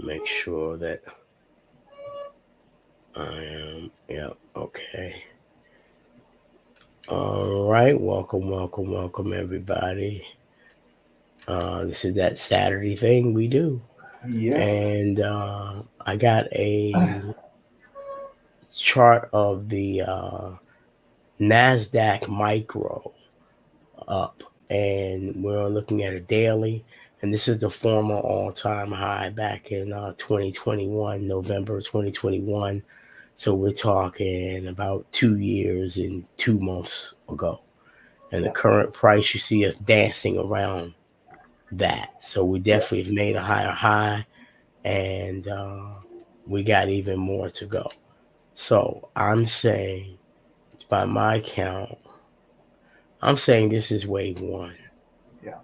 Make sure that I am. Yeah. Okay. All right. Welcome, everybody. This is that Saturday thing we do, Yeah. and I got a chart of the Nasdaq Micro up, and we're looking at a daily. And this is the former all-time high back in 2021, November 2021. So we're talking about 2 years and 2 months ago. And the Yeah. current price, you see us dancing around that. So we Yeah. definitely have made a higher high, and we got even more to go. So I'm saying, by my count, I'm saying this is wave one. Yeah.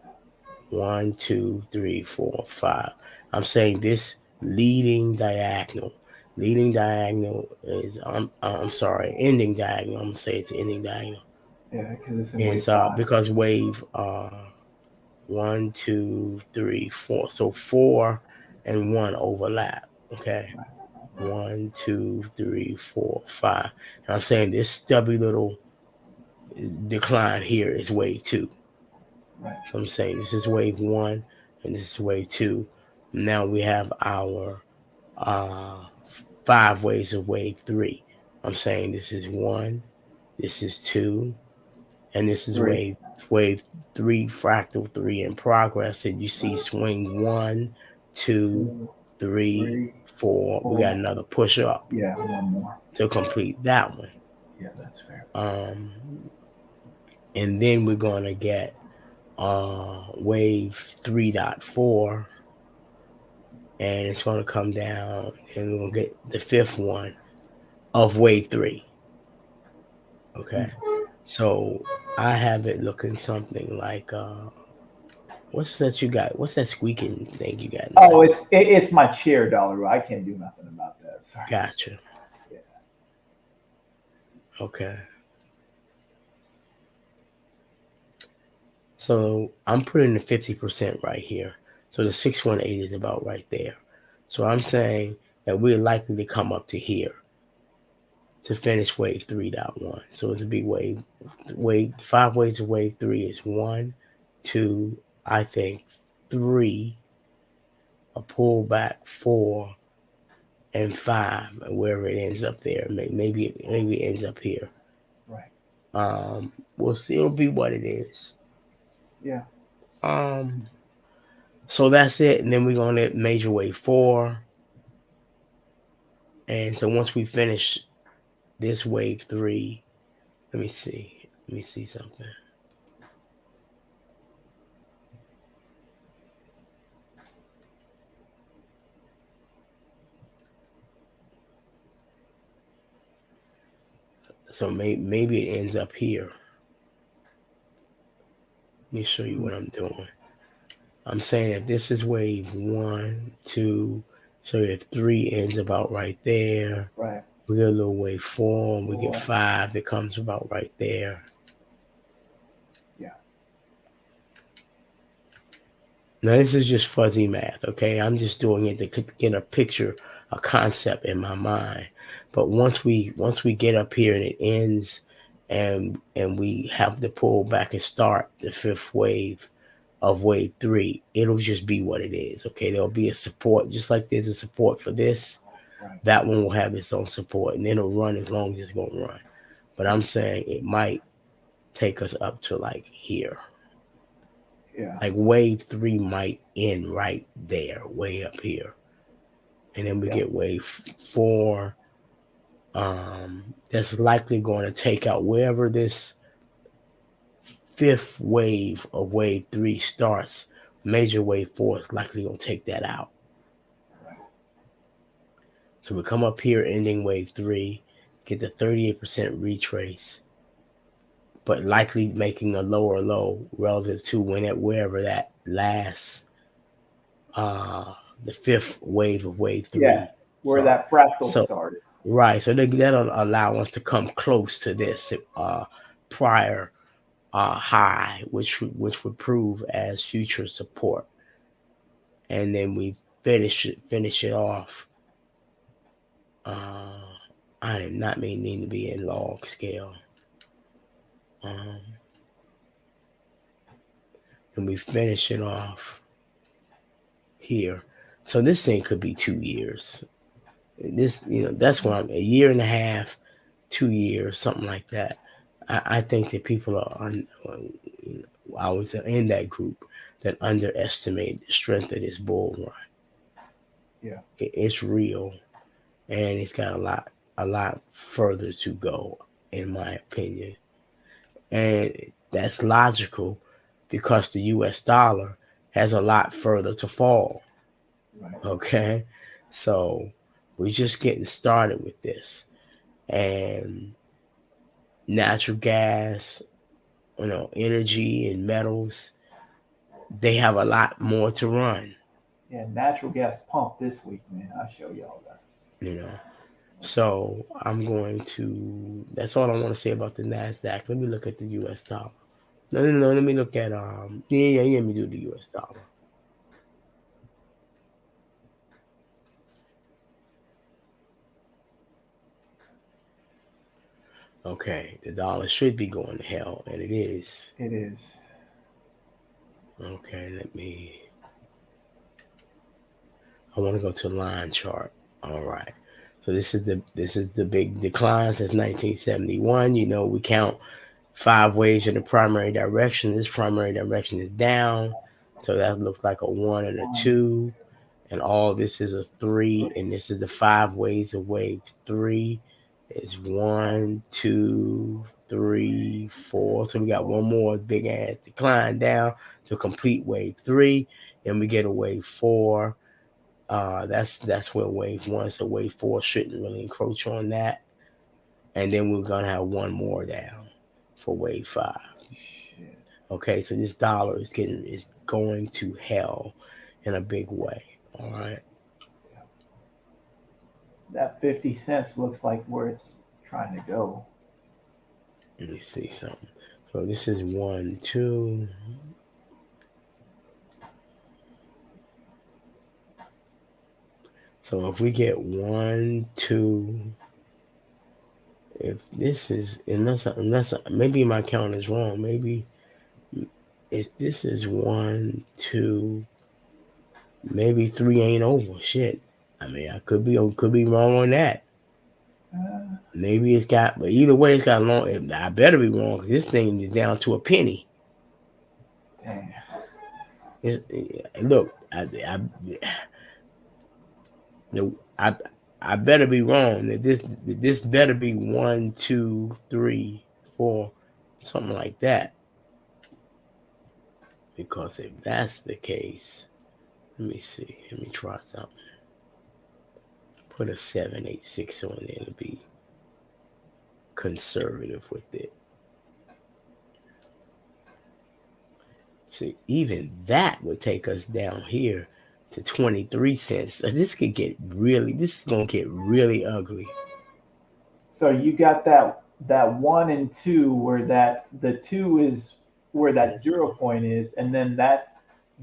One, two, three, four, five. I'm saying this leading diagonal. Leading diagonal is I'm sorry, ending diagonal. I'm gonna say it's ending diagonal. Yeah. Because it's in wave Is five. because wave one, two, three, four. So four and one overlap. Okay. Right. One, two, three, four, five. And I'm saying this stubby little decline here is wave two. Right. So I'm saying this is wave one and this is wave two. Now we have our uh, five waves of wave three. I'm saying this is one, this is two, and this is Three. wave three, fractal three in progress. And you see swing one, two, Two. three, Three. four. We got Four. another push up Yeah. One more. to complete that one. Yeah. That's fair. Um, and then we're gonna get wave 3.4, and it's gonna come down, and we're gonna get the fifth one of wave three. Okay, Mm. so I have it looking something like what's that you got? What's that squeaking thing you got in the Oh, back? it's my chair, Dollar. I can't do nothing about that. Sorry. Gotcha. Yeah. Okay, so I'm putting the 50% right here. So the 618 is about right there. So I'm saying that we're likely to come up to here to finish wave 3.1. So it's a big wave five waves of wave three is one, two, I think three, a pullback, four, and five, and wherever it ends up there. Maybe it ends up here. Right. We'll see. It'll be what it is. Yeah. Um, so that's it. And then we're gonna hit major wave four. And so once we finish this wave three, let me see. Let me see something. So maybe it ends up here. Let me show you Mm. what I'm doing. I'm saying if this is wave one, two, so if three ends about right there, Right. we get a little wave four, we get Four. five, it comes about right there. Yeah. Now this is just fuzzy math, okay? I'm just doing it to get a picture, a concept in my mind. But once we get up here and it ends, and we have to pull back and start the fifth wave of wave three, it'll just be what it is. Okay, there'll be a support, just like there's a support for this. Right. That one will have its own support, and it'll run as long as it's gonna run. But I'm Mm. saying it might take us up to like here. Yeah. Like wave three might end right there, way up here, and then we Yeah. get wave four. That's likely going to take out wherever this fifth wave of wave three starts. Major wave four is likely going to take that out. Right. So we come up here, ending wave three, get the 38% retrace, but likely making a lower low relative to wherever that last uh the fifth wave of wave Yeah. three Where start. that fractal So started. right, so that'll allow us to come close to this prior high, which would prove as future support. And then we finish it off. I am not meaning to be in log scale. And we finish it off here. So this thing could be 2 years. This, that's where I'm a year and a half, 2 years, something like that. I think that people are I was in that group that underestimate the strength of this bull run. Yeah. It's real, and it's got a lot further to go, in my opinion. And that's logical because the US dollar has a lot further to fall. Right. Okay. So we're just getting started with this. And natural gas, energy and metals, they have a lot more to run. Yeah, natural gas pump this week, man. I'll show y'all that. So that's all I want to say about the NASDAQ. Let me look at the US dollar. No, let me look at let me do the US dollar. Okay, the dollar should be going to hell, and it is. It is. Okay, I want to go to line chart. All right. So this is the big decline since 1971. We count 5 waves in the primary direction. This primary direction is down. So that looks like a 1 and a 2. And all this is a 3. And this is the 5 waves of wave 3. It's 1, 2, 3, 4. So we got one more big ass decline down to complete wave 3. And we get a wave 4. That's where wave 1. So wave 4 shouldn't really encroach on that. And then we're gonna have one more down for wave 5. Shit. Okay, so this dollar is going to hell in a big way. All right. That 50 cents looks like where it's trying to go. Let me see something. So this is 1, 2. So if we get 1, 2, if this is unless maybe my count is wrong. Maybe if this is 1, 2, maybe 3 ain't over. Shit. I mean, I could be wrong on that. Maybe it's got, but either way, it's got long. I better be wrong because this thing is down to a penny. Dang. Look, I better be wrong. That this better be 1, 2, 3, 4, something like that. Because if that's the case, let me see. Let me try something. Put a 786 on there to be conservative with it. See, even that would take us down here to 23 cents. So this is gonna get really ugly. So you got that 1 and 2 where the 2 is where that 0 point is, and then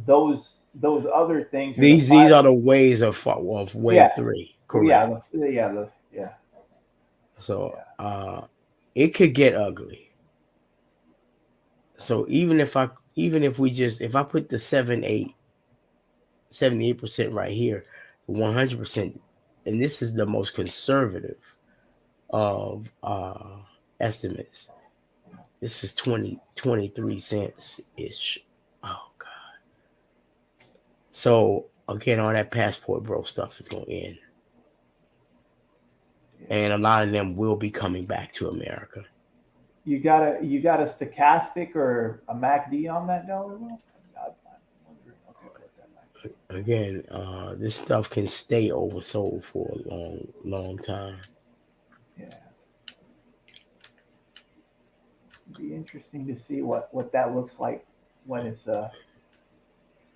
those other things. These are the waves of wave 3. Correct. Yeah. So it could get ugly. So even if I put the 78% right here, 100%, and this is the most conservative of estimates. This is 23 cents ish. Oh God. So again, all that passport bro stuff is gonna end. And a lot of them will be coming back to America. You got a stochastic or a MACD on that dollar bill? Again, this stuff can stay oversold for a long, long time. Yeah. It'd be interesting to see what that looks like when it's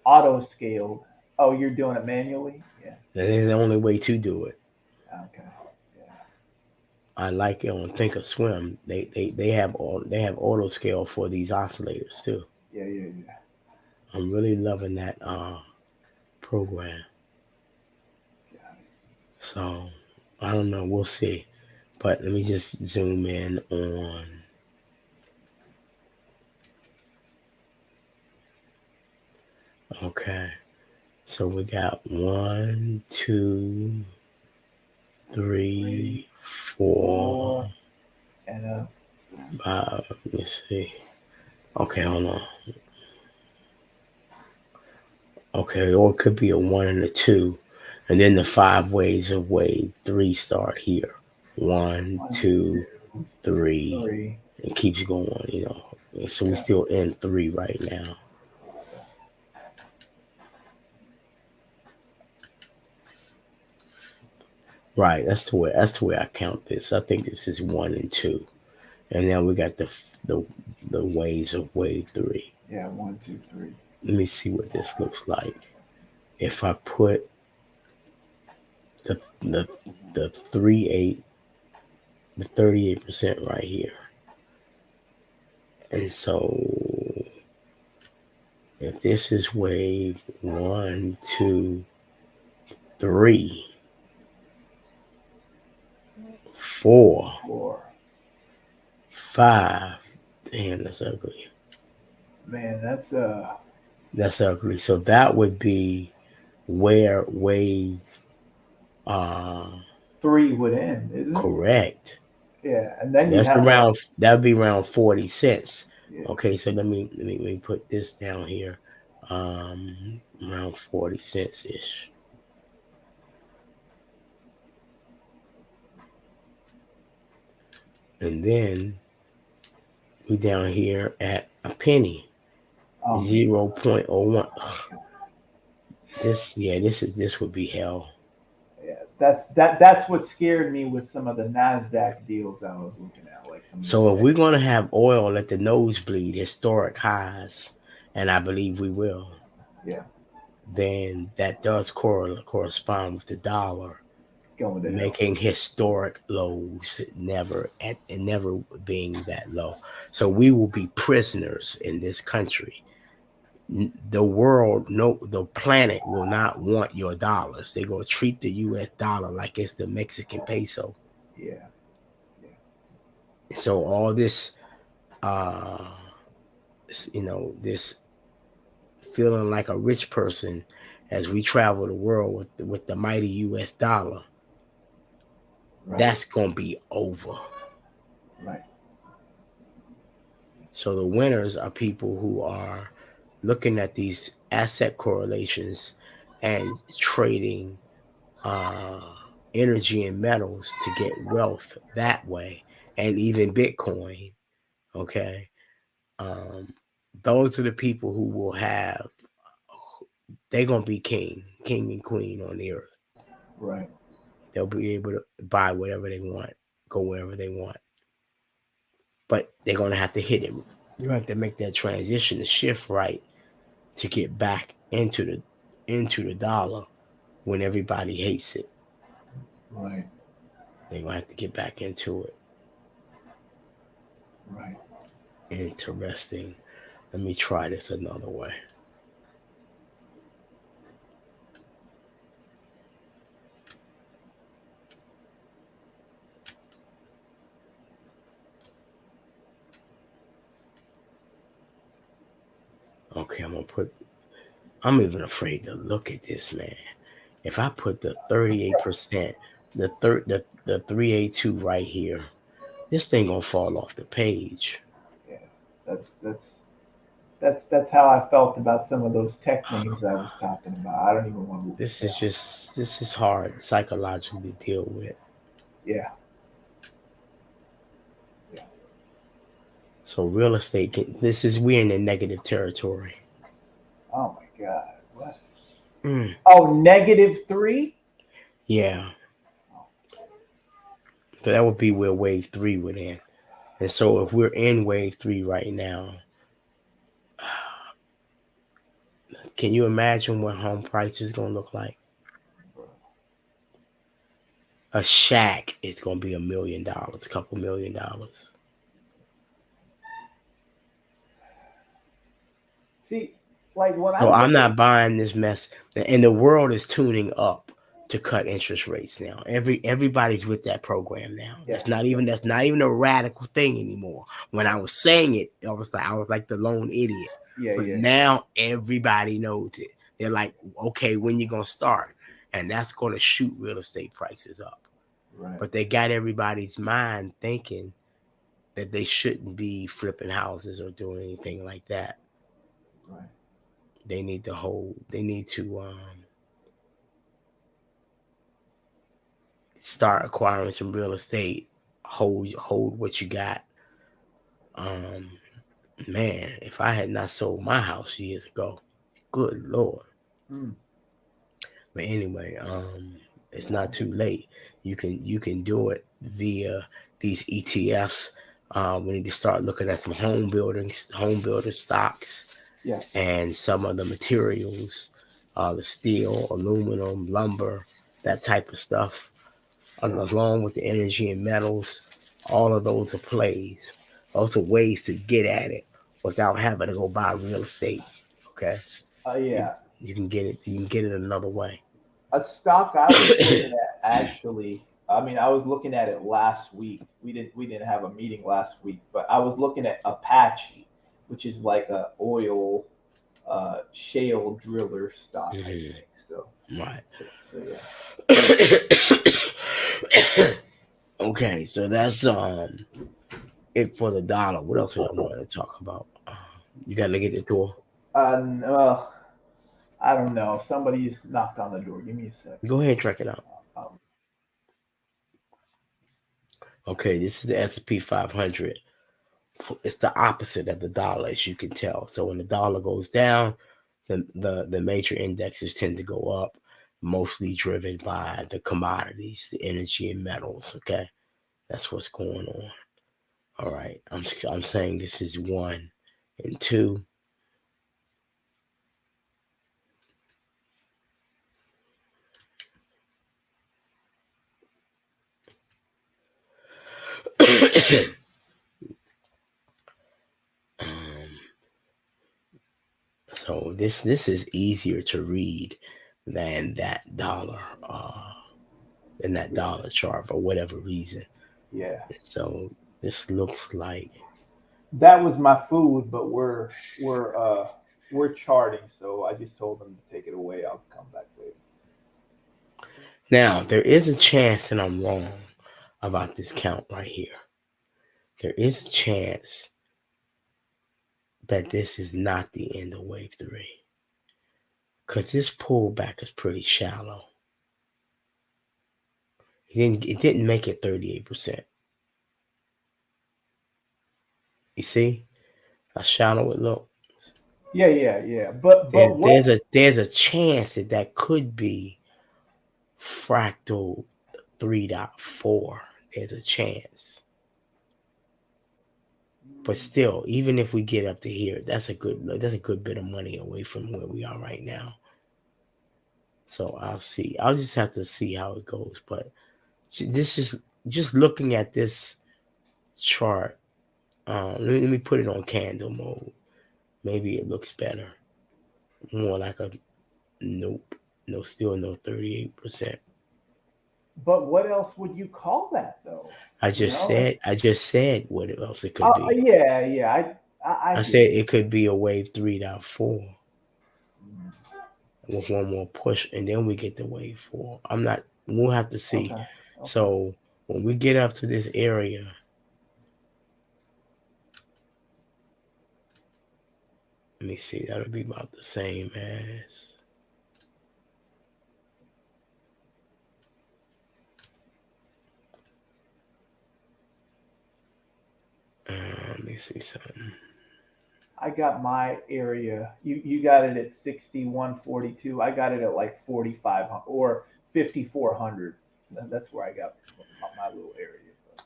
auto scaled. Oh, you're doing it manually? Yeah. That is the only way to do it. Okay. Yeah. I like it on Thinkorswim. They have auto scale for these oscillators too. Yeah. I'm really loving that program. So I don't know. We'll see. But let me just zoom in on. Okay. So we got 1, 2, 3, 4, Four, and 5. Let's see. Okay, hold on. Okay, or it could be a 1 and a 2. And then the 5 waves of wave 3 start here. One, one, two, two, three. three. It keeps going, you know. And so we Yeah. still in 3 right now. Right, that's the way I count this. I think this is 1 and 2. And now we got the the waves of wave 3. Yeah. One, two, three. Let me see what this looks like. If I put the the 3 8 the 38% right here. And so if this is wave 1, 2, 3, 4, Four. 5. Damn, that's ugly. Man, That's ugly. So that would be where wave uh three would end, isn't it? correct. Yeah. And then you'd That's have like, around that would be around 40 cents. yeah. Okay, so let me put this down here. Around 40 cents ish. And then we down here at a penny. Oh my, 0.01. This would be hell. yeah. That's what scared me with some of the Nasdaq deals I was looking at, like some of the So if tech. we're gonna have oil at the nosebleed, historic highs, and I believe we will, Yeah. then that does correspond with the dollar Going to hell. making historic lows, never being that low. So we will be prisoners in this country. The world, no, the planet will not want your dollars. They're gonna treat the U.S. dollar like it's the Mexican peso. Yeah. Yeah. So all this, uh, this feeling like a rich person as we travel the world with the mighty U.S. dollar, Right. that's gonna be over. Right. So the winners are people who are looking at these asset correlations and trading uh, energy and metals to get wealth that way, and even Bitcoin. Okay, um, those are the people who will have. They're gonna be king and queen on the earth. Right. They'll be able to buy whatever they want, go wherever they want, but they're gonna have to hit it. You have to make that transition, the shift right to get back into the dollar when everybody hates it. Right. They're gonna have to get back into it. Right. Interesting. Let me try this another way. Okay, I'm even afraid to look at this, man. If I put the 38%, the 382 right here, this thing gonna fall off the page. Yeah. That's that's that's how I felt about some of those tech names I was talking about. I don't even want to look at that. This is hard psychologically to deal with. Yeah. Yeah. So real estate this is we're in the negative territory. Oh my God. What? Mm, Oh, -3. yeah. So that would be where wave 3 would end. And so if we're in wave 3 right now, can you imagine what home price is going to look like? A shack is going to be $1 million, a couple $1 million. See, like when I So look I'm at, not buying this mess. And the world is tuning up to cut interest rates now. Everybody's with that program now. Yeah. That's not even a radical thing anymore. When I was saying it, I was like the lone idiot. Yeah, But yeah. now everybody knows it. They're like, okay, when you gonna start? And that's gonna shoot real estate prices up. Right. But they got everybody's mind thinking that they shouldn't be flipping houses or doing anything like that. Right. They need to start acquiring some real estate. Hold what you got. Um, Man, if I had not sold my house years ago, good lord. Mm. But anyway, it's not too late. You can do it via these ETFs. We need to start looking at some home builder stocks, Yeah. and some of the materials, the steel, aluminum, lumber, that type of stuff, along with the energy and metals. All of those are plays. Those are ways to get at it without having to go buy real estate. Okay, you, Yeah. you can get it. You can get it another way. A stock I was looking at actually. I mean, I was looking at it last week. We didn't have a meeting last week, but I was looking at Apache, which is like a oil shale driller stock, I Mhm. think. So, Right. so yeah. Okay, so that's it for the dollar. What else did I want to talk about? You got to look at the door. Well, I don't know. Somebody just knocked on the door. Give me a second. Go ahead and check it out. Um, Okay, this is the S&P 500. It's the opposite of the dollar, as you can tell. So when the dollar goes down, the major indexes tend to go up, mostly driven by the commodities, the energy and metals. Okay, that's what's going on. All right, I'm saying this is one and two. um, so this is easier to read than that dollar than that yeah, dollar chart for whatever reason. yeah. So this looks like That was my food, but we're charting, so I just told them to take it away. I'll come back later. now there is a chance that I'm wrong about this count right here. There is a chance that this is not the end of wave three because this pullback is pretty shallow. It didn't make it 38%. You see how shallow it looked. Yeah, yeah, yeah. But what? There's a chance that that could be fractal 3.4. There's a chance. But still, even if we get up to here, that's a good bit of money away from where we are right now. So I'll see. I'll just have to see how it goes. But this just looking at this chart. Let me put it on candle mode. Maybe it looks better. More like a nope. No, still no 38%. But what else would you call that though? You know? I just said what else it could be. Yeah, yeah. I I get said it. it could be a wave 3.4 with one more push, and then we get to wave four. I'm not. We'll have to see. Okay, okay. So when we get up to this area, let me see. That'll be about the same as. Let me see something. I got my area. You got it at 6142. I got it at like 4500 or 5400. That's where I got my little area. But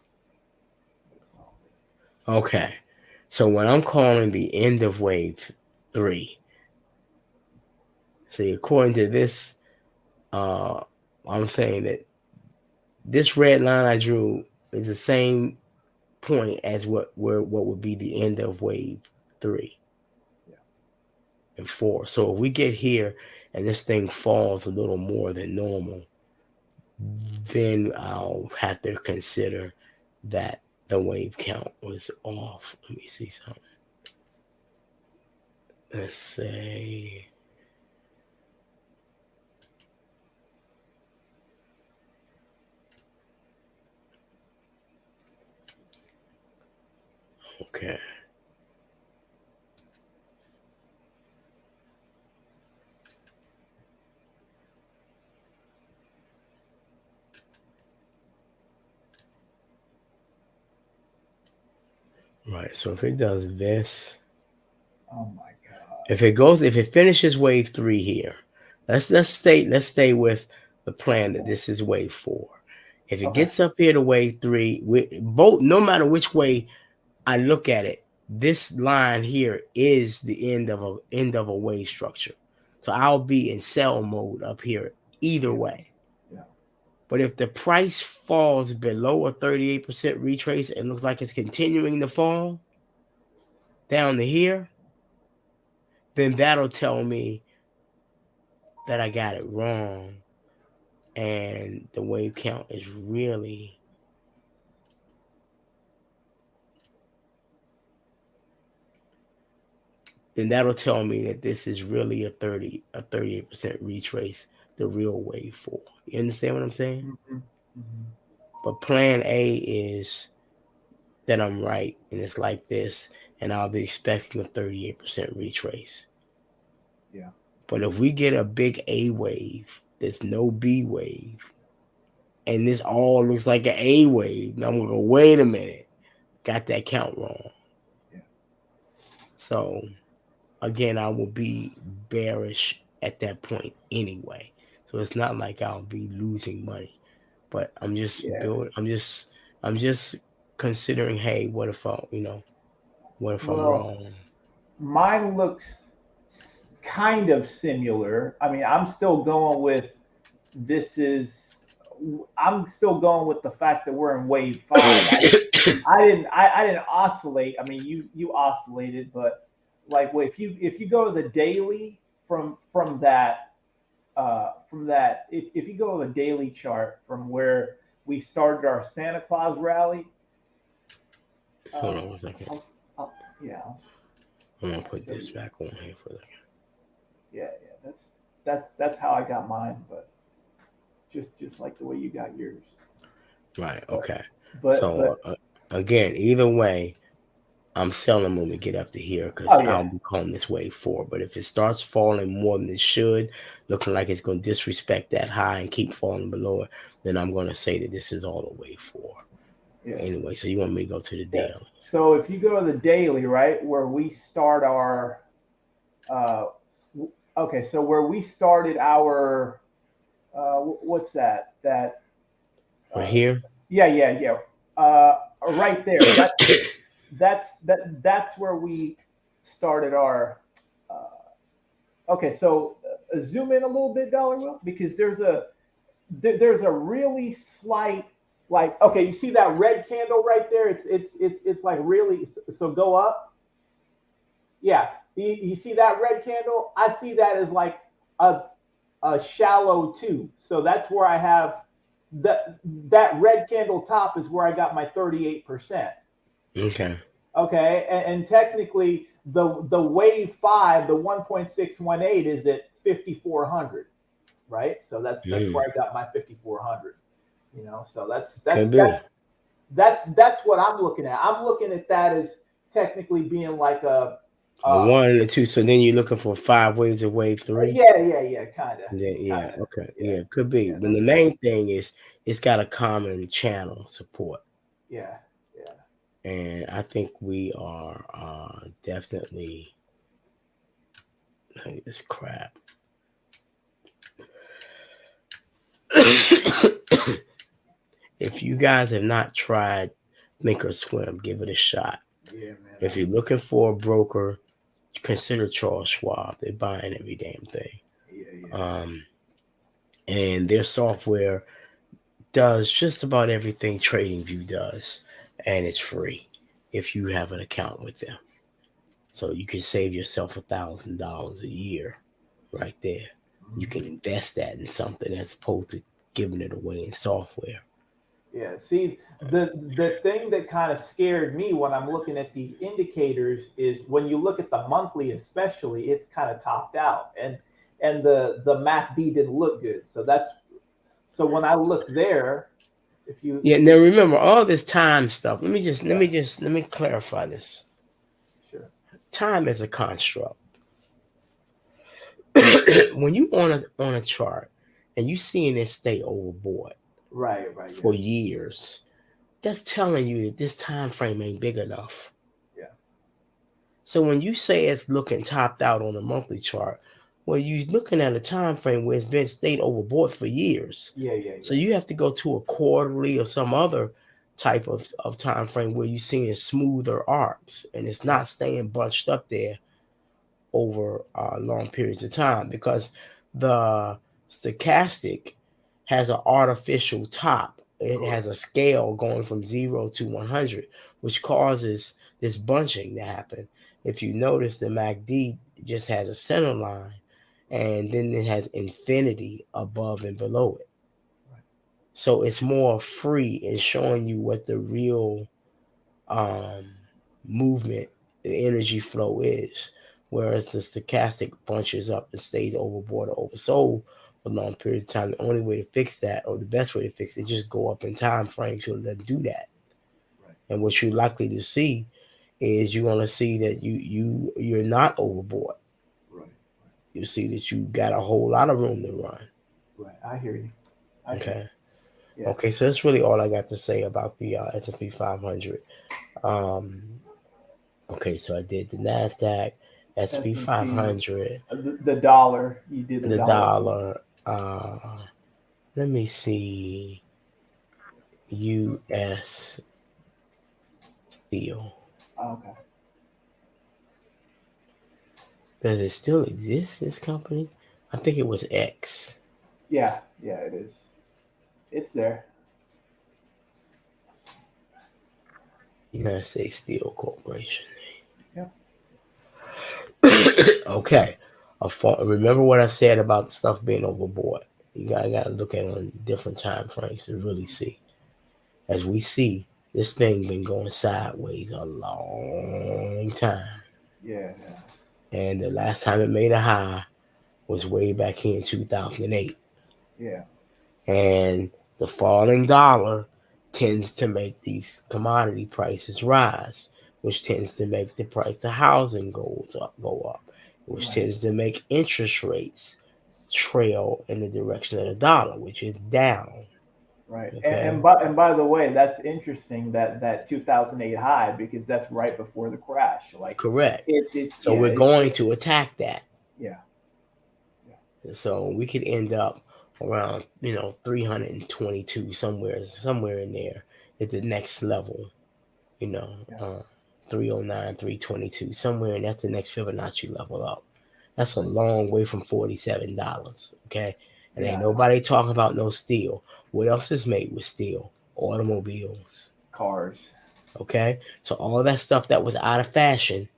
it's all Okay. So when I'm calling the end of wave three, see, according to this, uh, I'm saying that this red line I drew is the same point as what would be the end of wave three good. and four. So if we get here and this thing falls a little more than normal, then I'll have to consider that the wave count was off. Let me see something. Let's say okay. Right. So if it does this, Oh my God. if it finishes wave 3 here, let's stay with the plan that this is wave 4. If it Okay. gets up here to wave 3, both, no matter which way I look at it, this line here is the end of a wave structure. So I'll be in sell mode up here either Yeah. way. Yeah. But if the price falls below a 38% retrace and looks like it's continuing to fall down to here, then that'll tell me that I got it wrong and the wave count is really, then that'll tell me that this is really a 38% retrace, the real wave 4. You understand what I'm saying? Mm-hmm. Mm-hmm. But plan A is that I'm right and it's like this, and I'll be expecting a 38% retrace. Yeah. But if we get a big A wave, there's no B wave, and this all looks like an A wave, now I'm gonna go, wait a minute, got that count wrong. Yeah. So again, I will be bearish at that point anyway. So it's not like I'll be losing money. But I'm just Yeah. building, I'm just considering, hey, what if I'm Well, wrong? mine looks kind of similar. I mean, I'm still going with this is. I'm still going with the fact that we're in wave 5. I didn't oscillate. I mean, you oscillated, but like well, if you go to the daily from that if you go to a daily chart from where we started our Santa Claus rally. Hold Uh, on one second. yeah, I'm gonna I'll put show this you. back on here for a second. Yeah, yeah, that's how I got mine, but just like the way you got yours. Right. But Okay. but So but again, either way, I'm selling when we get up to here because oh I'll yeah, be calling this wave 4. But if it starts falling more than it should, looking like it's going to disrespect that high and keep falling below it, then I'm going to say that this is all a wave 4. But yeah, anyway, so you want me to go to the yeah. daily? So if you go to the daily, right, where we start our uh, okay, so where we started our what's that? Right Uh, here? yeah, yeah, yeah. Right there. That's where we started our. Okay, so zoom in a little bit, Dollar Will, because there's a really slight like okay, you see that red candle right there? It's like really so go up. Yeah, you see that red candle? I see that as like a a shallow two. So that's where I have that red candle top is where I got my 38%. Okay. Okay, and technically the wave 5, the 1.618 is at 5400, right? So that's Mm, where I got my 5400. So that's that's could that's be. that's what I'm looking at. I'm looking at that as technically being like A uh 1 and a 2. So then you're looking for 5 waves of wave 3? yeah, kind of, Yeah, yeah, kind of, okay. yeah, Yeah, could be. yeah. But the main thing is it's got a common channel support. Yeah, yeah. And I think we are definitely like this crap. If you guys have not tried Make or Swim, give it a shot. Yeah, man. If you're looking for a broker, consider Charles Schwab. They're buying every damn thing. Yeah. Um, and their software does just about everything TradingView does, and it's free if you have an account with them. So you can save yourself $1,000 a year right there. You can Mm-hmm. invest that in something as opposed to giving it away in software. Yeah. See, the thing that kind of scared me when I'm looking at these indicators is when you look at the monthly, especially, it's kind of topped out, and the MACD didn't look good. So when I look there, if you Yeah, now remember all this time stuff. yeah, Let me clarify this. sure, Time is a construct. When you on a chart and you seeing it stay overbought right, for yeah, years, that's telling you that this time frame ain't big enough. yeah, So when you say it's looking topped out on a monthly chart, well, you're looking at a time frame where it's been stayed overbought for years. So yeah, you have to go to a quarterly or some other type of time frame where you're seeing smoother arcs and it's right, not staying bunched up there over long periods of time, because the stochastic has an artificial top. It has correct, a scale going from 0 to 100, which causes this bunching to happen. If you notice, the MACD just has a center line, and then it has infinity above and below it. right, So it's more free in showing you what the real um, movement, the energy flow is. Whereas the stochastic bunches up and stays overbought or oversold for a long period of time. The only way to fix that, or the best way to fix it, just go up in time frame so it doesn't do that. right, And what you're likely to see is you're gonna see that you're not overbought. right, You see that you got a whole lot of room to run. right. I hear you. I hear Okay. you. Yeah. Okay. So that's really all I got to say about the S&P 500. Um, Okay, so I did the Nasdaq, SP S&P, 500, the dollar. You did the the dollar. dollar. Let me see, U.S. Steel. Okay. Does it still exist? This company? I think it was X. Yeah, yeah, it is. It's there. United States Steel Corporation. Yeah. Okay. Remember what I said about stuff being overboard. Got to look at it on different time frames to really see. As we see, this thing been going sideways a long time. Yeah. And the last time it made a high was way back here in 2008. Yeah. And the falling dollar tends to make these commodity prices rise, which tends to make the price of housing go up, which Right. tends to make interest rates trail in the direction of the dollar, which is down. Right. Okay, And by the way, that's interesting that 2008 high because that's right before the crash. Like correct. it's So yeah, we're going to attack that. yeah. Yeah. So we could end up around 322, somewhere in there at the next level, you know Yeah. uh 309, 322, somewhere, and that's the next Fibonacci level up. That's a Right. long way from $47. Okay, and ain't Yeah. nobody talking about no steel. What else is made with steel? Automobiles. Cars. Okay, so all that stuff that was out of fashion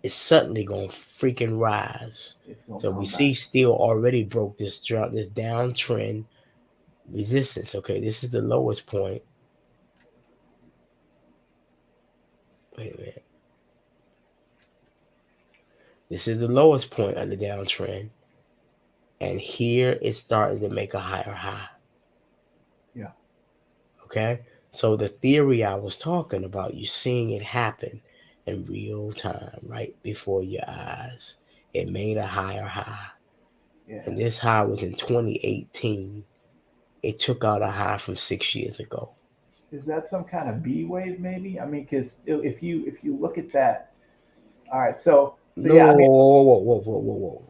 is suddenly going to freaking rise. It's gonna So we come back. see steel already broke this downtrend resistance. Okay, this is the lowest point. Wait a minute. This is the lowest point of the downtrend, and here it's starting to make a higher high. Yeah. Okay, so the theory I was talking about, you're seeing it happen in real time, right before your eyes. It made a higher high, Yeah. and this high was in 2018. It took out a high from 6 years ago. Is that some kind of B wave maybe? I mean, because if you look at that, all right. So No, yeah. I mean, whoa.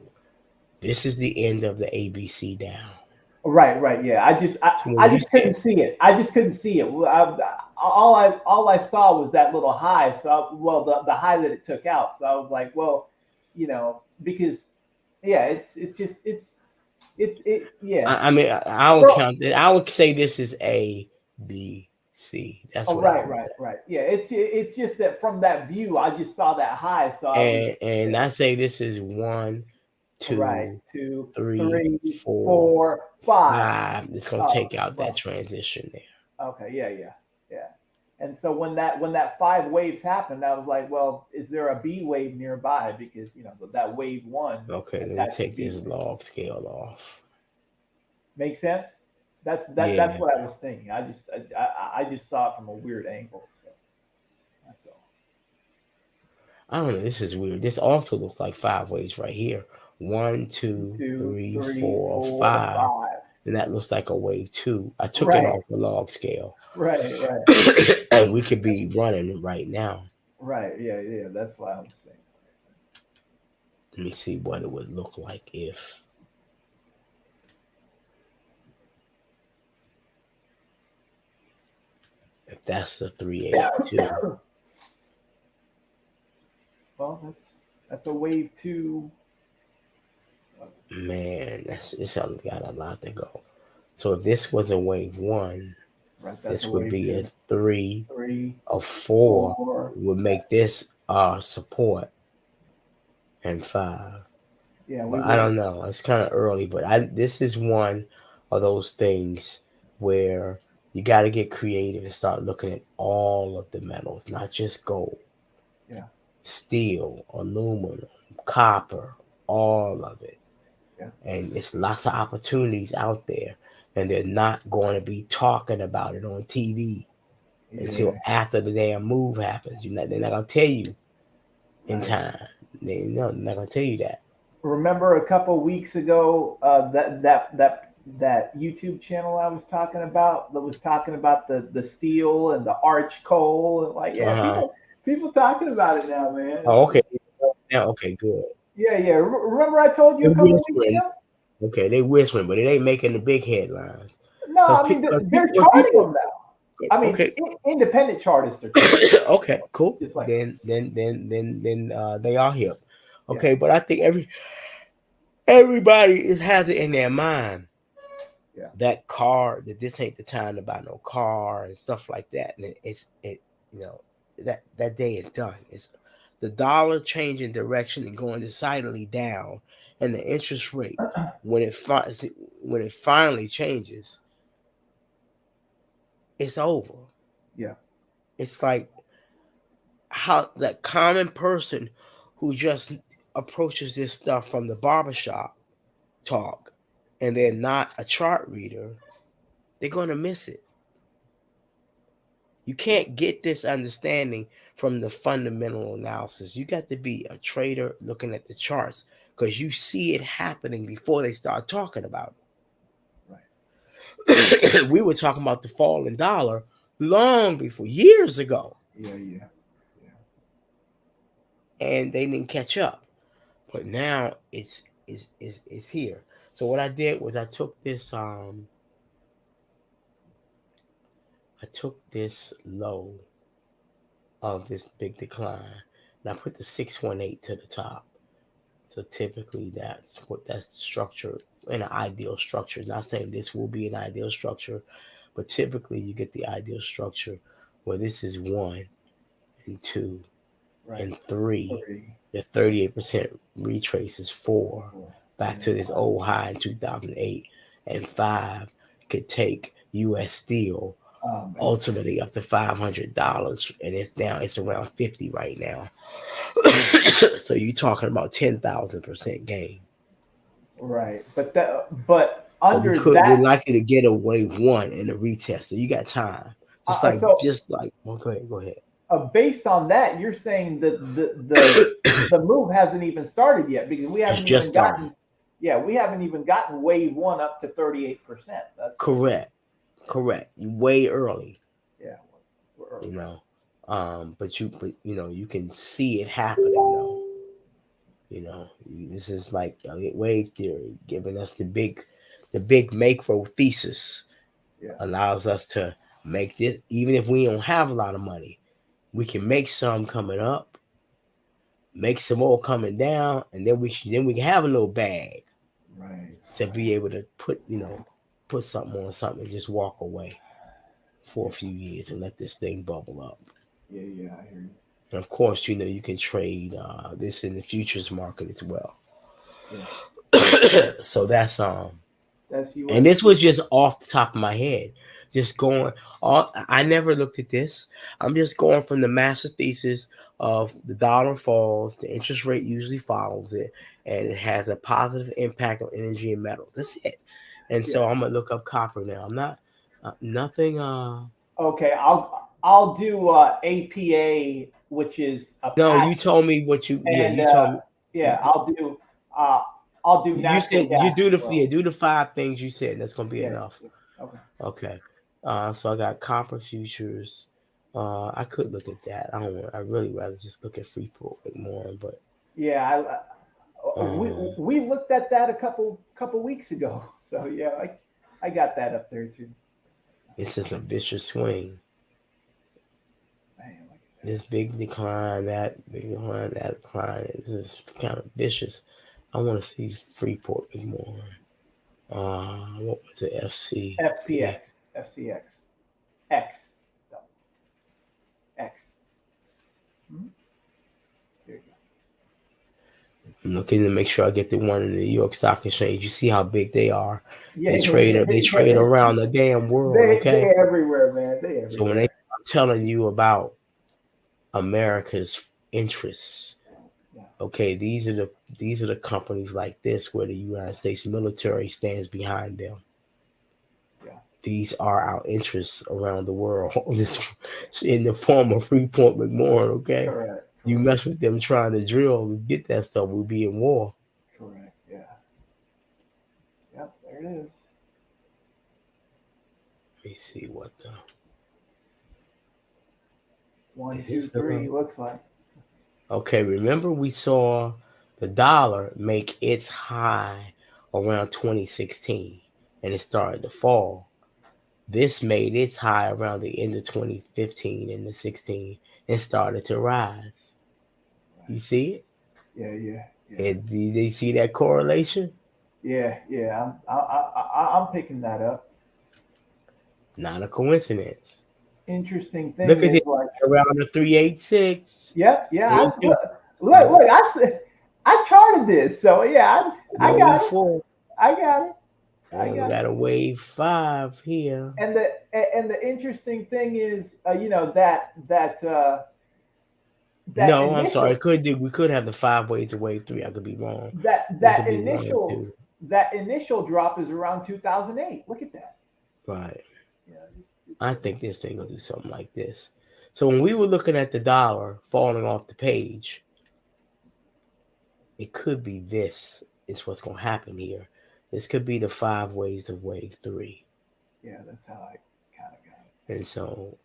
This is the end of the ABC down. right. Yeah. I just I, So when I you just couldn't say, see it. I just couldn't see it. All I saw was that little high. Well, the high that it took out. So I was like, well, because yeah, it's just it yeah. I mean, I would So count it. I would say this is A, B, C. That's oh what I would say. right. Yeah, it's just that from that view, I just saw that high. So I was And yeah I say this is 1, Right. 2, Two, 3, three, 4, four, five. 5. It's gonna Oh, take out that right. transition there. Okay. Yeah. Yeah. Yeah. And so when that five waves happened, I was like, well, is there a B wave nearby? Because that wave one Okay, let me attached to take B this wave. log scale off. Make sense? That's Yeah, what I was thinking. I just saw it from a weird angle. So that's all. I don't know. This is weird. This also looks like 5 waves right here. One, two, Two, three, three, four, four, 5. five. And that looks like a wave 2. I took it Right. off the log scale. Right. Right. And we could be running right now. Right. Yeah. Yeah. That's what I was saying. Let me see what it would look like if that's the 382. Well, that's a wave two. Man, it's got a lot to go. So if this was a wave 1, Right. That's a this would wave be a two. 3, Three, a 4 four. would Yeah. make this support, and 5. Yeah. We But I would. don't know. It's kind of early, but this is one of those things where you got to get creative and start looking at all of the metals, not just gold, Yeah. steel, aluminum, copper, all of it. Yeah. And it's lots of opportunities out there, and they're not going to be talking about it on TV until Yeah. after the damn move happens. They're not going to tell you in Right. time. They're not going to tell you that. Remember a couple weeks ago that YouTube channel I was talking about that was talking about the steel and the arch coal and like yeah Uh-huh. people talking about it now, man. Oh, okay. Now, okay, good. Yeah, yeah. Remember I told you They're a couple weeks whispering. ago? Okay, they whispering, but it ain't making the big headlines. No, Cause, I mean they're when charting people, them now. I mean, okay, independent chartists are charting okay, cool. just like Then they are hip. yeah, Okay, but I think everybody has it in their mind yeah, that car that this ain't the time to buy no car and stuff like that. And you know that day is done. It's the dollar changing direction and going decidedly down, and the interest rate when it finally changes, it's over. yeah, It's like how that common person who just approaches this stuff from the barbershop talk and they're not a chart reader, they're going to miss it. You can't get this understanding from the fundamental analysis. You got to be a trader looking at the charts because you see it happening before they start talking about right, it. We were talking about the falling dollar long before, years ago, yeah, yeah, yeah, and they didn't catch up. But now it's here. So what I did was I took this low of this big decline and I put the 618 to the top. So typically that's the structure in an ideal structure. Not saying this will be an ideal structure, but typically you get the ideal structure where this is 1 and 2 right. and 3. Three, The 38% retrace is 4 four, back and then to this old high in 2008, and 5 could take U.S. Steel oh man. ultimately up to $500, and it's around 50 right now. So you're talking about 10,000% gain. Right. But But under we're that, likely to get a wave 1 in a retest, so you got time. so Well, go ahead. based on that, you're saying that the move hasn't even started yet because we It's haven't just even starting. gotten, yeah, we haven't even gotten wave one up to 38%. That's Correct. You way early, yeah, we're early. you know. But you can see it happening though. This is like wave theory, giving us the big macro thesis Yeah. allows us to make this, even if we don't have a lot of money, we can make some coming up, make some more coming down, and then we can have a little bag Right. to be able to put something on something and just walk away for Yeah. a few years and let this thing bubble up. Yeah. Yeah. I hear you. And of course, you can trade this in the futures market as well. Yeah. So that's That's and US. this was just off the top of my head. Just going all I never looked at this. I'm just going from the master thesis of the dollar falls, the interest rate usually follows it, and it has a positive impact on energy and metals. That's it. And Yeah. so I'm gonna look up copper now. I'm not nothing Okay. I'll do APA, which is no, you Apache, told me what and you told me yeah, uh, I'll do you natural said you gas do as the well. do the five things you said. That's gonna be Yeah. enough. Yeah. Okay. Okay. So I got copper futures. I could look at that. I don't want. I really rather just look at Freeport more. But Yeah. um, We looked at that a couple weeks ago. So yeah, I got that up there too. it's just a vicious swing. Man, look at that. This big decline, that big decline, that decline. This is kind of vicious. I want to see Freeport more. What was it? FC. Yeah. FCX, FCX, X, no, X. Hmm? There you go. I'm looking to make sure I get the one in the New York Stock Exchange. You see how big they are. Yeah, They trade. They trade yeah. around the damn world. They Okay. everywhere, man. They So when they everywhere. are telling you about America's interests. Yeah, Okay, these are the companies like this where the United States military stands behind them. yeah. These are our interests around the world. This in the form of Freeport McMoran. Okay, Correct, you correct, mess with them trying to drill and get that stuff, we'll be in war. correct. Yeah, yep. There it is. Let me see what the One, is two, this three. about? Looks like. Okay, remember we saw the dollar make its high around 2016 and it started to fall. This made its high around the end of 2015 and the 16 and started to rise. You Right. see it? Yeah, yeah, yeah, And do you see that correlation? yeah, yeah. I'm picking that up. Not a coincidence. Interesting thing Look at is this like. around the 386. Yep, yeah. One, two, Look. I charted this, so yeah, I wave got it. four. I got it. I And we got it. got a wave five here. And the interesting thing is, that No, I'm sorry. initial We could have the five waves of wave three. I could be wrong. that This that could be one or initial two. that initial drop is around 2008. Look at that. Right. Yeah, I think this thing will do something like this. So when we were looking at the dollar falling off the page, it could be this is what's going to happen here. This could be the five waves of wave three. yeah, that's how I kind of got And so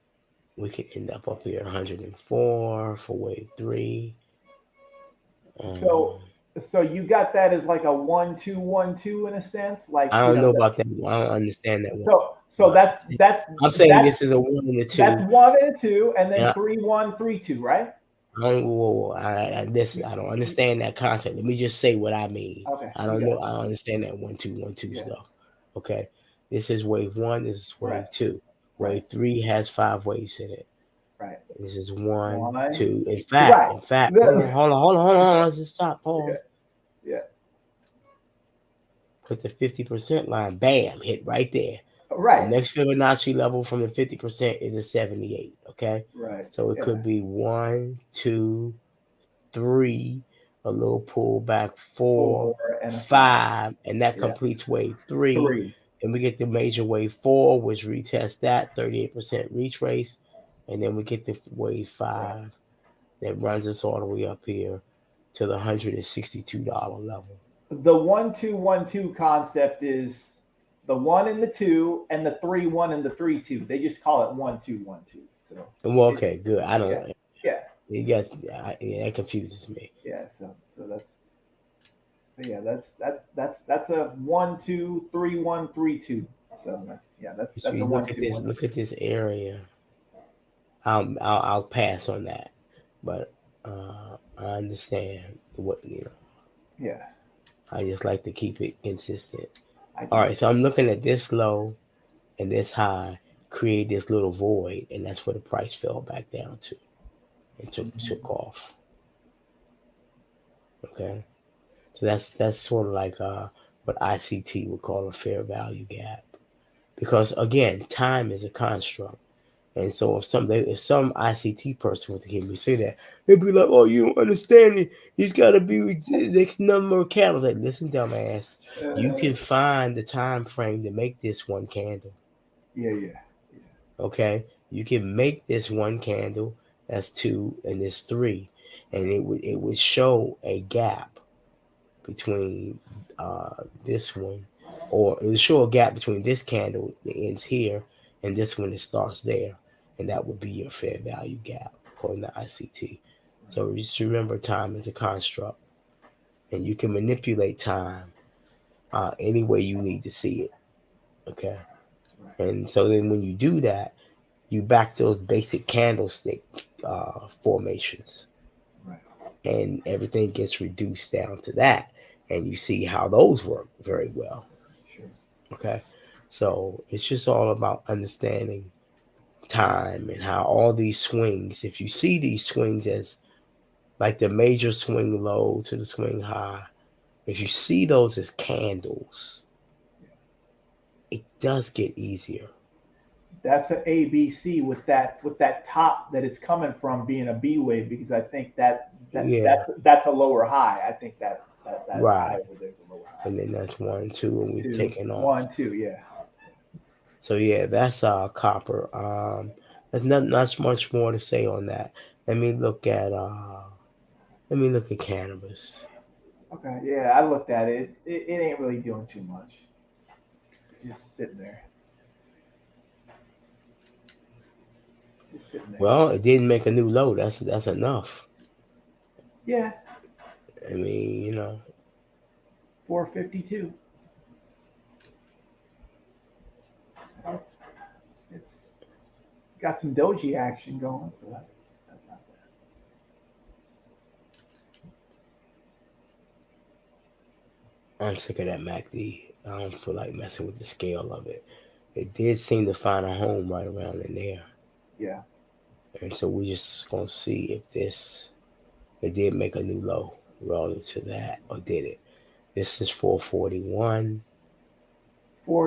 we could end up here at 104 for wave three. it. So you got that as like a 1-2-1-2 in a sense, like I don't know about that. I don't understand that one. so But I'm saying that's this is a one and a that's two. 1 and 2, and And then 3-1-3-2, right? I don't understand that concept. Let me just say what I mean. Okay, I you don't got know. it. I don't understand that 1-2-1-2 Yeah, stuff. Okay, this is wave one. This is right, wave two. right, Wave three has five waves in it. right. This is one, One, two. right. In fact, The- hold on. Let's just stop. yeah, Pause. yeah, Put the 50% line. Bam, hit right there. The right, next Fibonacci level from the 50% is a 78. Okay, right. so it Yeah, could be 1, 2, 3, a little pullback, 4, 4 and a 5. 5, and that Yeah, completes wave 3. 3. And we get the major wave 4, which retests that 38% retrace. And then we get the wave Right. 5 that runs us all the way up here to the $162 level. The 1-2-1-2 concept is the 1 and the 2 and the 3-1 and the 3-2. They just call it 1-2-1-2. So Well, it, okay, good. I yeah, don't. yeah, Yeah, that confuses me. yeah. Yeah. That's a 1-2-3-1-3-2. So yeah, If that's a you one two one two. look at this area. I'll pass on that, but I understand what you know. Yeah, I just like to keep it consistent. I All do. right, so I'm looking at this low and this high, create this little void, and that's where the price fell back down to and took Mhm. off. Okay, So that's sort of like what ICT would call a fair value gap. Because again, time is a construct. And so if some ICT person was to hear me say that, they'd be like, "Oh, you don't understand it. He's got to be next number of candles." Like, listen, dumbass, you Uh, can find the time frame to make this one candle. yeah, yeah, Okay, you can make this one candle. That's two, and this three, and it would show a gap between this one, or it would show a gap between this candle that ends here and this one that starts there, and that would be your fair value gap according to ICT. So just remember, time is a construct, and you can manipulate time any way you need to see it. Okay, right, and so then when you do that, you back to those basic candlestick formations, right, and everything gets reduced down to that, and you see how those work very well. sure. Okay. So it's just all about understanding time and how all these swings, if you see these swings as like the major swing low to the swing high, if you see those as candles, it does get easier. That's an ABC with that top that it's coming from being a B wave because I think Yeah, that's a lower high. I think that high right. over there's a lower high. And then that's one, two, and we've Two, taken off. one, two, yeah. So yeah, that's copper. There's not much more to say on that. Let me look at cannabis. Okay, yeah, I looked at it. It ain't really doing too much. Just sitting there, just sitting there. Well, it didn't make a new low. That's enough. Yeah, I mean, 452. It's got some doji action going, so that's not bad. I'm sick of that MACD. I don't feel like messing with the scale of it. It did seem to find a home right around in there, Yeah, and so we just gonna see if this it did make a new low relative to that, or did it? This is 441.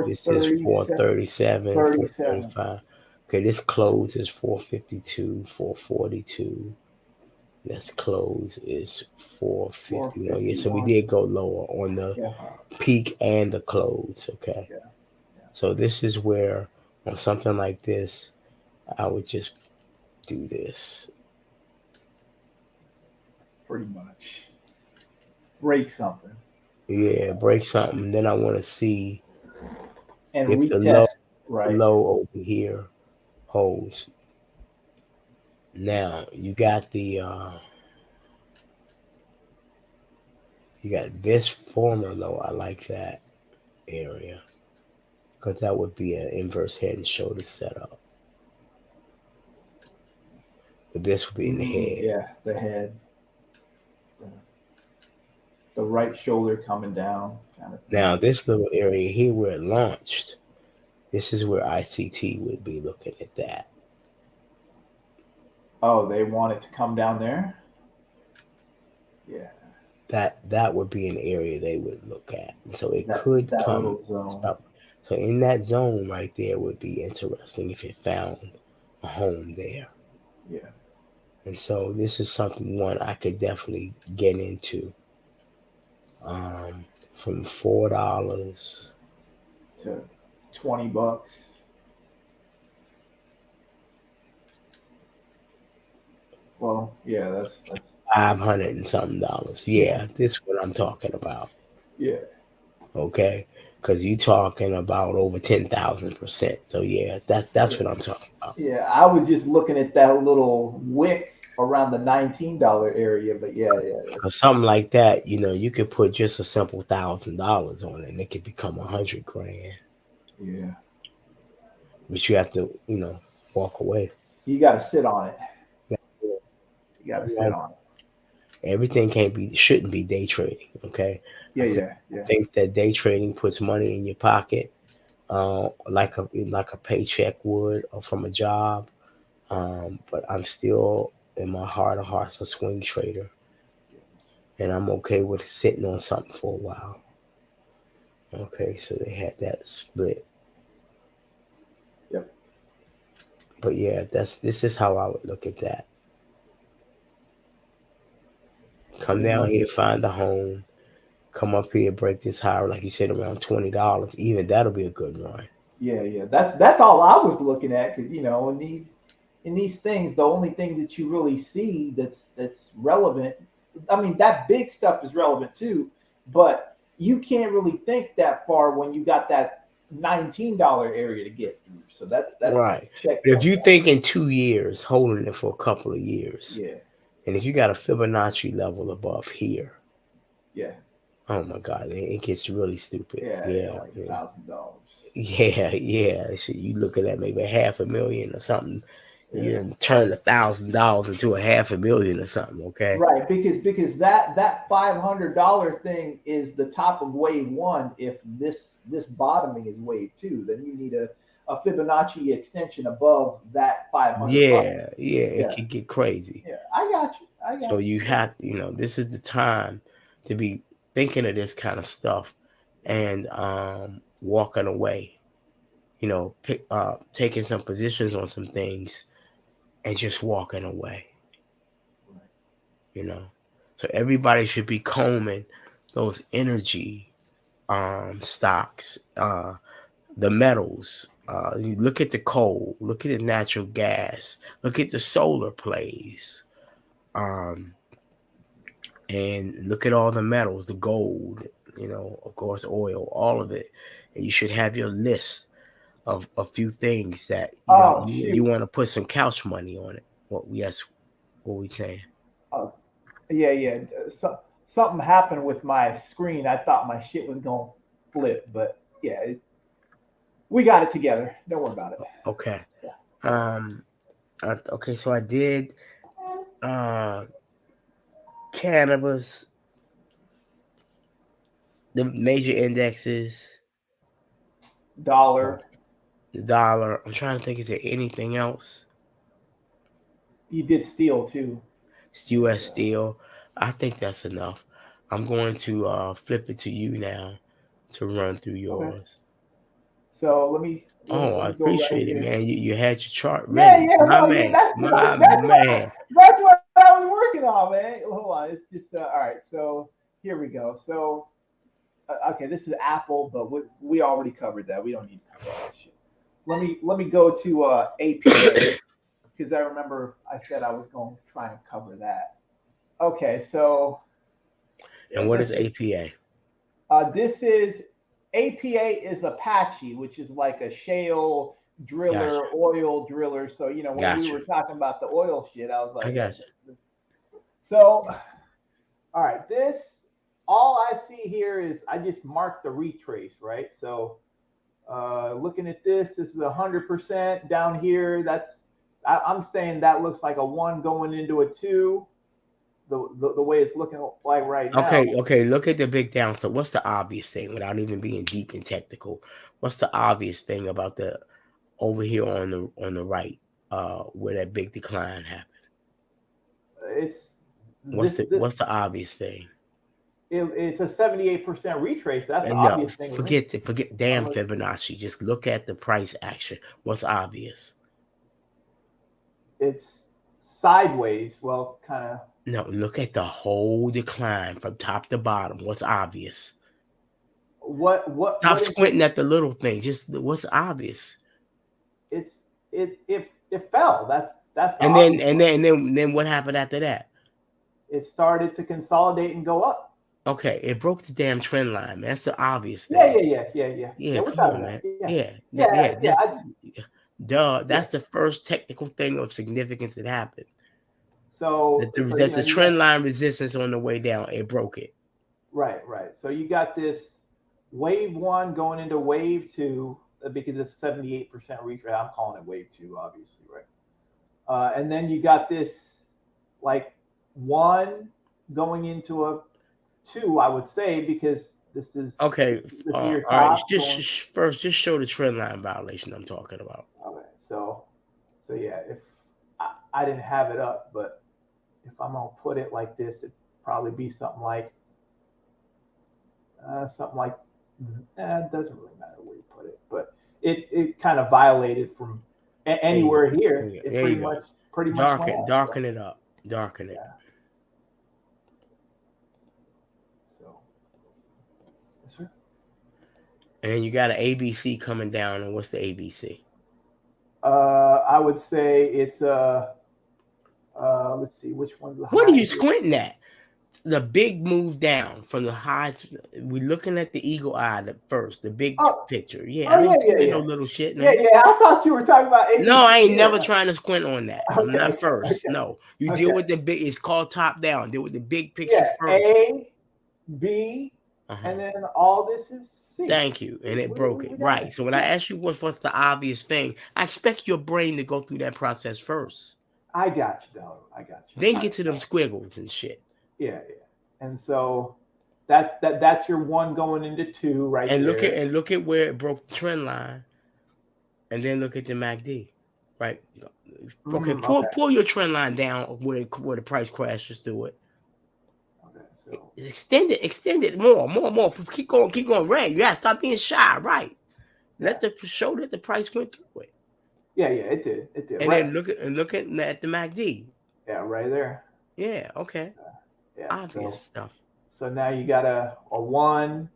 This is 437, 437, 37. 435. Okay, this close is 452, 442. This close is 451. Yeah, so we 451. did go lower on the Yeah, peak and the close. Okay. yeah, yeah, So this is where on something like this, I would just do this. pretty much. Break something Yeah, break something. Then I want to see and if retest. the Right. low over here holds. Now you got this former low. I like that area because that would be an inverse head and shoulder setup. But this would be in the head. Yeah, the head, the, the right shoulder coming down, kind of thing. Now this little area here where it launched, this is where ICT would be looking at that. Oh, they want it to come down there. Yeah, That would be an area they would look at. So it could that come little zone. up. So in that zone right there would be interesting if it found a home there. Yeah, And so this is something one I could definitely get into. From $4, to $20. Well, yeah, that's 500 and something dollars. yeah, Yeah, this is what I'm talking about. yeah, Okay, because you talking about over 10,000%. So yeah, that's yeah, what I'm talking about. yeah. I was just looking at that little wick around the $19 area, but yeah, yeah, Because something like that, you could put just a simple $1,000 on it, and it could become 100 grand. yeah. But you have to, walk away. You got to sit on it. You You got to sit know, on it. everything shouldn't be day trading. Okay, Yeah, I think, yeah, I yeah. think that day trading puts money in your pocket, like a paycheck would, or from a job. But I'm still in my heart of hearts a swing trader, and I'm okay with sitting on something for a while. Okay, so they had that split. Yep. But yeah, this is how I would look at that. Come Pretty down much. here, find a home, come up here, break this higher, like you said, around $20. Even that'll be a good run. Yeah, yeah. That's all I was looking at because in these things, the only thing that you really see that's relevant. I mean, that big stuff is relevant too, but you can't really think that far when you got that $19 area to get through. So that's Right. But if checkpoint. you think in 2 years, holding it for a couple of years, Yeah, and if you got a Fibonacci level above here, yeah, oh my God, it gets really stupid. yeah, yeah. Yeah, Like yeah. $1,000. Yeah, yeah. Shit, you looking at maybe $500,000 or something. You Yeah. done turn $1,000 into $500,000 or something. Okay. Right, because that $500 thing is the top of wave one. If this bottoming is wave two, then you need a Fibonacci extension above that 500 level. Yeah, yeah. It Yeah, could get crazy. yeah. I got you. I So got you have, this is the time to be thinking of this kind of stuff and walking away. Taking some positions on some things and just walking away. you. You know, so everybody should be combing those energy stocks, the metals. You look at the coal, look at the natural gas, look at the solar plays, and look at all the metals, the gold, of course, oil, all of it. And you should have your list of a few things that Oh you shoot. want to put some couch money on it. Well, yes, what we saying? Oh yeah, yeah. Something happened with my screen. I thought my shit was gonna flip, but yeah, we got it together. Don't worry about it. Okay. So, sorry. Um. Okay. So I did cannabis, the major indexes, Dollar. the dollar. I'm trying to think. Is there anything else? You did steel too. It's U.S. Yeah. Steel. I think that's enough. I'm going to flip it to you now to run through Okay. yours. So Oh, let I me go right appreciate it, here. man. You had your chart Yeah, ready. yeah, My no, yeah, man. My that's man. what I was working on, man. Hold on, it's just all right. So here we go. So okay, this is Apple, but we already covered that. We don't need to cover that shit. Let me go to APA because I remember I said I was going to try and cover that. Okay, so And what is this is APA? this is APA is Apache, which is like a shale Gotcha. driller, oil driller. So when we Gotcha. were talking about the oil shit, I was I like, yeah, gotcha. this. So all right, this all I see here is I just marked the retrace, right? So looking at this is 100% down here. I'm saying that looks like a one going into a two. The way it's looking like right now. Okay. Look at the big down. So what's the obvious thing without even being deep and technical? What's the obvious thing about the over here on the right, where that big decline happened? It's What's this the this what's the obvious thing? it's a 78% retrace. That's the And no, obvious thing with me. forget I'm damn like, Fibonacci. Just look at the price action. What's obvious? it's sideways. Well, kind of. No, look at the whole decline from top to bottom. What's obvious? Stop What in squinting at the little thing. Just what's obvious. it's it fell. That's the And then obvious and part. then and then what happened after that? It started to consolidate and go up. Okay, it broke the damn trend line, man. That's the obvious Yeah, thing. yeah, yeah, yeah, yeah, Yeah, yeah. We're come talking on, about man. yeah, Yeah, yeah, yeah. yeah. I just Duh. yeah. That's the first technical thing of significance that happened. So That the you got trend line resistance on the way down, it broke it. right. So you got this wave one going into wave two because it's 78% retrace. I'm calling it wave two, obviously, right? And then you got this like one going into a two, I would say, because Okay. this is All your right. top Just going. first, just show the trend line violation I'm talking about. Okay, so yeah, if I didn't have it up, but if I'm gonna put it like this, it probably be something like it doesn't really matter where you put it, but it kind of violated from anywhere here. It There you go. pretty much went up. Darken it up. Darken it. Yeah. So, yes, sir. And you got an ABC coming down. And what's the ABC? I would say it's let's see, which one's the high? What are you squinting at? The big move down from the high. We're looking at the eagle eye first, the big picture. Yeah, I don't see no little shit. Yeah, I thought you were talking about ABC. No, I ain't never trying to squint on that. I'm not first. Okay. No, you deal with the big. It's called top down. Deal with the big picture first. A, B, and then all this is C. Thank you, and it broke it. Right. So when I ask you what's the obvious thing, I expect your brain to go through that process first. I got you, though. I got you. Then get to them squiggles and shit. Yeah. And so that's your one going into two right and there. Look at where it broke the trend line, and then look at the MACD, right? Okay, pull your trend line down where the price crashes through it. Okay, so extend it more. Keep going, Ray. You gotta stop being shy, right? Let the show that the price went through it. Yeah, it did. And then look at the MACD. Yeah, right there. Yeah, okay. Yeah, obvious stuff. So now you got a 1,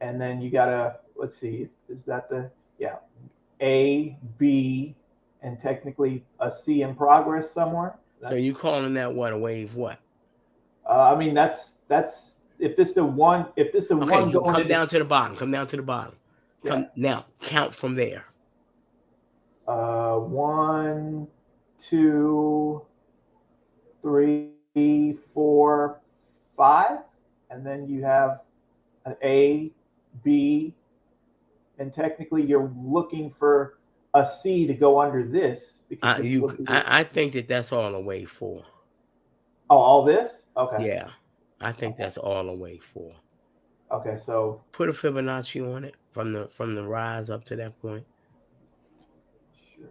and then you got a, let's see, is that A, B, and technically a C in progress somewhere? So you calling that what, a wave what? I mean, that's if this is a 1, one going come down to the bottom. Now count from there. 1, 2, 3, 4, 5, and then you have an A, B, and technically you're looking for a C to go under this. I think that's all a wave 4. Oh, all this? Okay. Yeah, I think that's all a wave 4. Okay, so put a Fibonacci on it from the rise up to that point. Sure.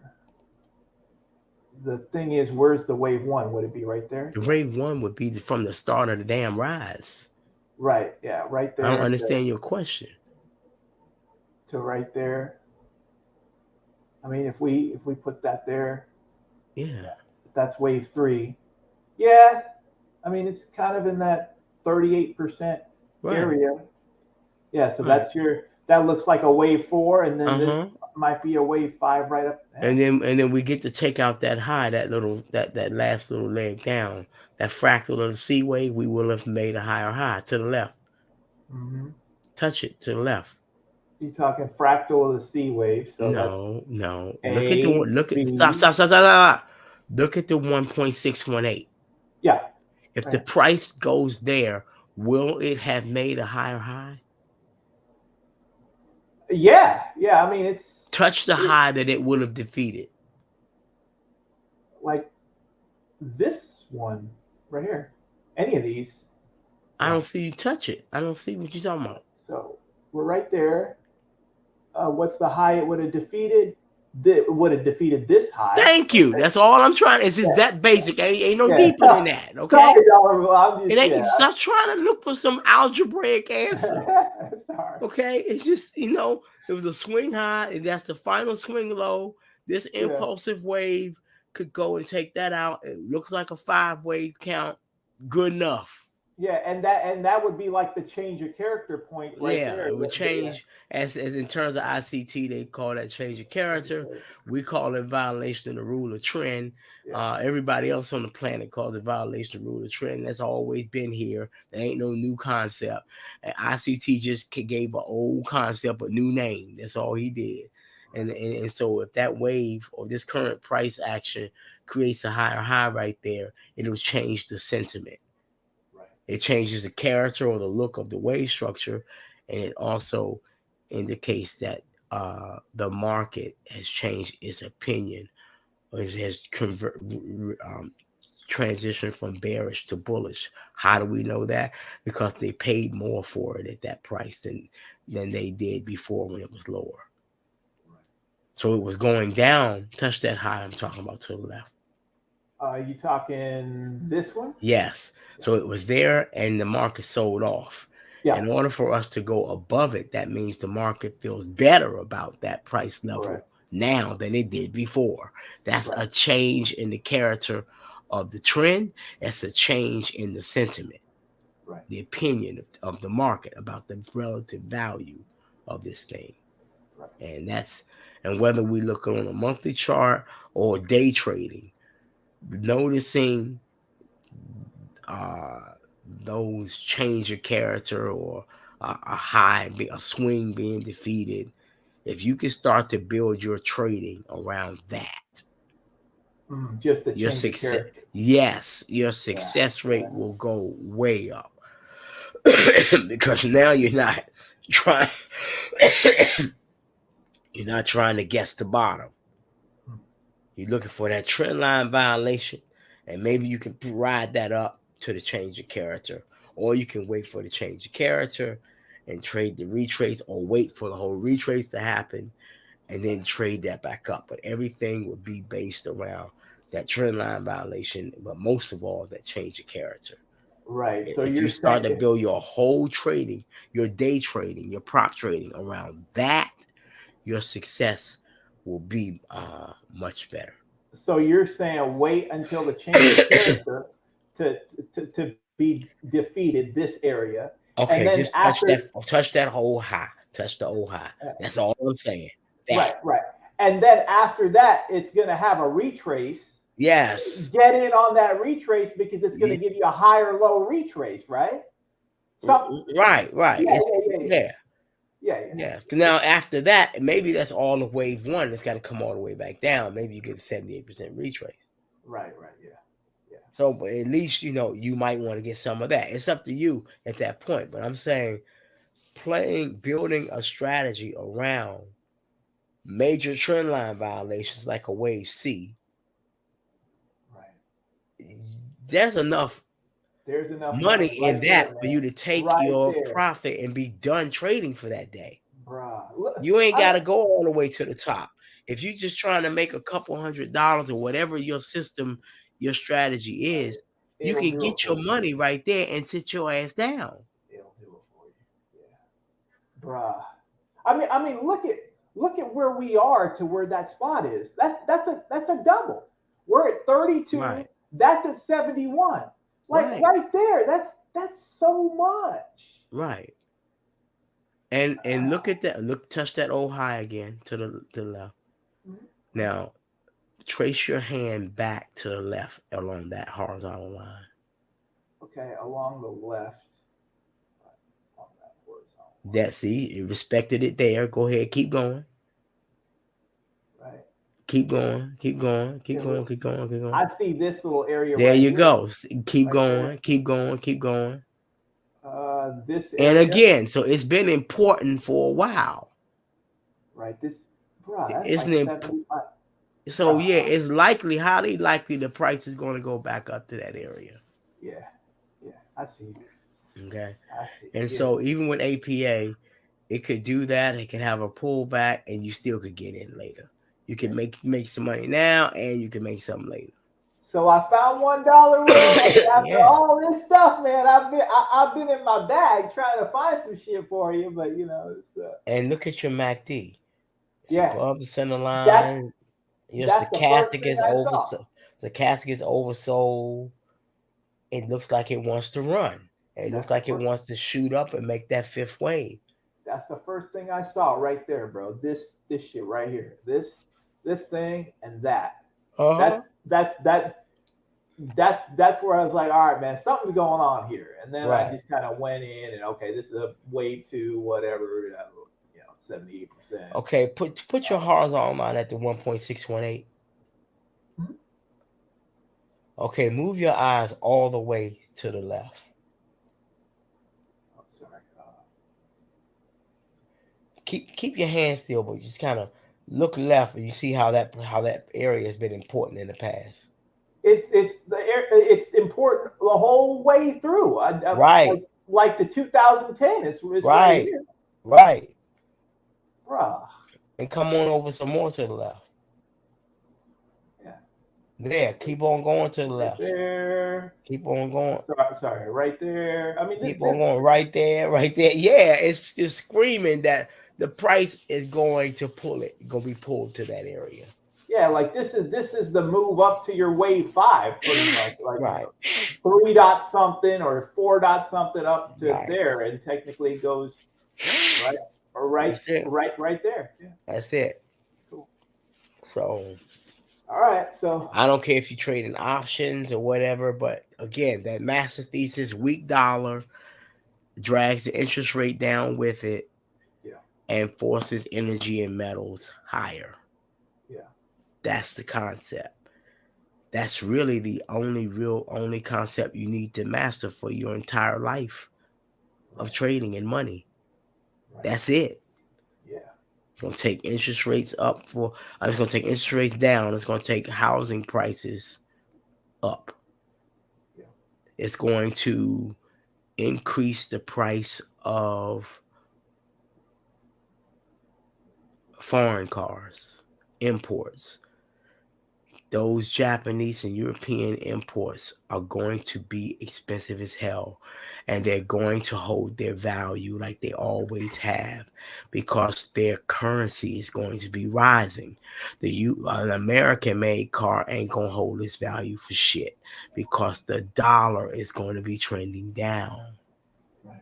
The thing is, where's the wave 1? Would it be right there? The wave 1 would be from the start of the damn rise. Right. Yeah. Right there. I don't understand your question. To right there. I mean, if we put that there. Yeah. That's wave 3. Yeah. I mean, it's kind of in that 38% area. Yeah. So that looks like a wave 4, and then this might be a wave 5 right up there. And then we get to take out that high, that last little leg down, that fractal of the C wave. We will have made a higher high to the left. Mm-hmm. Touch it to the left. You're talking fractal of the C wave. So no. Stop. Look at the 1.618. Yeah. If the price goes there, will it have made a higher high? Yeah. I mean, it's touch the high that it would have defeated. Like this one right here. Any of these. I don't see you touch it. I don't see what you're talking about. So we're right there. What's the high it would have defeated? It would have defeated this high. Thank you. That's all I'm trying. It's just that basic. Ain't no deeper than that. Okay. Sorry, stop trying to look for some algebraic answer. Sorry. Okay. It's just, it was a swing high, and that's the final swing low. This impulsive wave could go and take that out. It looks like a 5-wave count. Good enough. Yeah, and that would be like the change of character point right there. It would change as in terms of ICT, they call that change of character. We call it violation of the rule of trend. Everybody else on the planet calls it violation of the rule of trend. That's always been here. There ain't no new concept. And ICT just gave an old concept a new name. That's all he did. And so if that wave or this current price action creates a higher high right there, it'll change the sentiment. It changes the character or the look of the wave structure, and it also indicates that the market has changed its opinion, or it has transitioned from bearish to bullish. How do we know that? Because they paid more for it at that price than they did before when it was lower. So it was going down. Touch that high I'm talking about to the left. You talking this one? Yes. Yeah. So it was there and the market sold off. Yeah. In order for us to go above it, that means the market feels better about that price level Correct. now than it did before. That's Right. a change in the character of the trend. That's a change in the sentiment, Right. the opinion of the market about the relative value of this thing. Right. And whether we look on a monthly chart or day trading, noticing uh, those change of character or a swing being defeated. If you can start to build your trading around that, Just a your change of success, character. yes, your Yeah. success Yeah. rate will go way up because now trying, you're not trying to guess the bottom. Mm. You're looking for that trend line violation, and maybe you can ride that up to the change of character, or you can wait for the change of character and trade the retrace, or wait for the whole retrace to happen and then trade that back up. But everything would be based around that trend line violation, but most of all, that change of character. Right. So If you're you saying start to build your whole trading, your day trading, your prop trading around that, your success will be much better. so you're saying wait until the change of character to be defeated this area, and Okay, then just after touch that whole high, touch the old high. That's all I'm saying. That right, right, and then after that, it's going to have a retrace. yes, Get in on that retrace because it's going to yeah, give you a higher low retrace, right? Some right. yeah, It's yeah, yeah, yeah, yeah, yeah, yeah. Now after that, maybe that's all of wave one. It's got to come all the way back down. Maybe you get 78% retrace. right, right, yeah, yeah, So, but at least you might want to get some of that. It's up to you at that point. But I'm saying building a strategy around major trend line violations like a wave C. right. There's enough There's enough money money in right there, that for man. you to take Right your there, profit and be done trading for that day. bruh. Look, You ain't I, got to go all the way to the top. If you're just trying to make a couple $100 or whatever your system, your strategy right. is, you It'll can do it get your for you. money right there and sit your ass down. It'll do it for you. Yeah, bruh. I mean, look at where we are to where that spot is. That's a double. We're at 32. Right, That's at 71. Like right, right there. That's so much. right. And look at that. Look, touch that old high again to the left. Now trace your hand back to the left along that horizontal line. Okay, along the left, on that horizontal That see, it respected it there. Go ahead, keep going. line, right? Keep going, keep going, keep Okay, going, let's. keep going, keep going. I see this little area There right you here, go. Keep right there. going, keep going, keep going. This And area, again, so it's been important for a while. right? This, bruh, that's It's like an imp- 75. so Bruh, yeah, it's highly likely the price is going to go back up to that area. yeah, yeah. I see. Okay. I see. And Yeah, so even with APA, it could do that. It can have a pullback and you still could get in later. You yeah. can make some money now and you can make some later. So I found $1, Will. After Yeah. all this stuff, man, I've been in my bag trying to find some shit for you, but it's And look at your MACD. It's yeah. above the center That's line. Your that's the first stochastic thing is I saw. oversold. It looks like it wants to run. It looks That's the like it first. wants to shoot up and make that fifth wave. That's the first thing I saw right there, bro. This shit right here. This thing and that. That's Uh-huh. that's that that's where I was like, all right, man, something's going on here. And then I Right. just kind of went in and okay, this is a wave two, whatever, 78%. Okay, put your horizontal line at the 1.618. Okay, move your eyes all the way to the left. Oh, sorry. Keep your hands still, but just kind of look left and you see how that area has been important in the past. It's important the whole way through. Right, like the 2010 is right right, here, right. bruh. And come on over some more to the left. Yeah. There, keep on going to the Right left. there. Keep on going. Sorry, right there. I mean, Keep on going right there, right there. Yeah, it's just screaming that the price is going to pull it. Going to be pulled to that area. yeah, like this is the move up to your wave 5, pretty much. Like Right. 3 dot something or 4 dot something up to Right. there, and technically it goes right or right there. Yeah. That's it. Cool. So, all right. So I don't care if you trade in options or whatever, but again, that master thesis, weak dollar, drags the interest rate down with it, yeah, and forces energy and metals higher. yeah, That's the concept. That's really the only concept you need to master for your entire life of trading and money. right. That's it. Yeah. It's going to take interest rates up it's going to take interest rates down. It's going to take housing prices up. Yeah. It's going to increase the price of foreign cars, imports. Those Japanese and European imports are going to be expensive as hell, and they're going to hold their value like they always have because their currency is going to be rising. An American-made car ain't going to hold its value for shit because the dollar is going to be trending down. Right.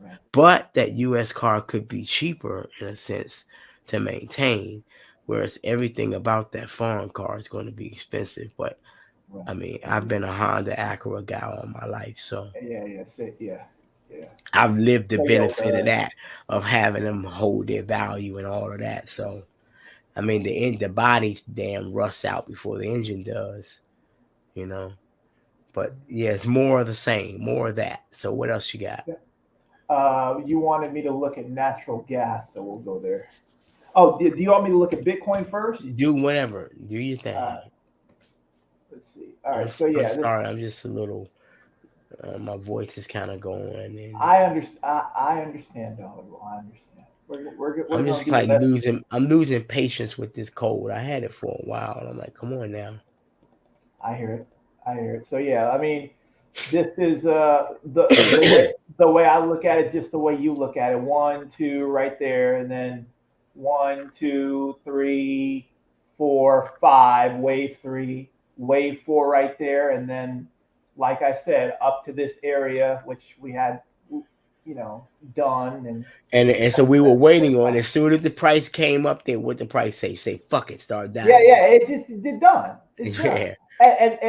Right. But that U.S. car could be cheaper in a sense to maintain, whereas everything about that foreign car is going to be expensive. But Right. I mean, I've been a Honda Acura guy all my life, so yeah. I've lived the So, benefit of that, of having them hold their value and all of that. So I mean, the body's damn rusts out before the engine does, you know. But yeah, it's more of the same, more of that. So what else you got? You wanted me to look at natural gas, so we'll go there. Oh, do you want me to look at Bitcoin first? Do whatever, do your thing. Let's see. All right, so yeah, I'm sorry, I'm just a little. My voice is kind of going, and I understand. I understand, Dollar. I understand. We're I'm gonna just do the like best. losing. I'm losing patience with this cold. I had it for a while, and I'm like, come on now. I hear it. I hear it. So yeah, I mean, this is the way I look at it, just the way you look at it. 1, 2, right there, and then 1, 2, 3, 4, 5. Wave 3, wave 4, right there, and then, like I said, up to this area, which we had, done, and And so we were waiting on it. As soon as the price came up there, what the price say? Say fuck it, start yeah, down. yeah, it just did done. It's done. Yeah,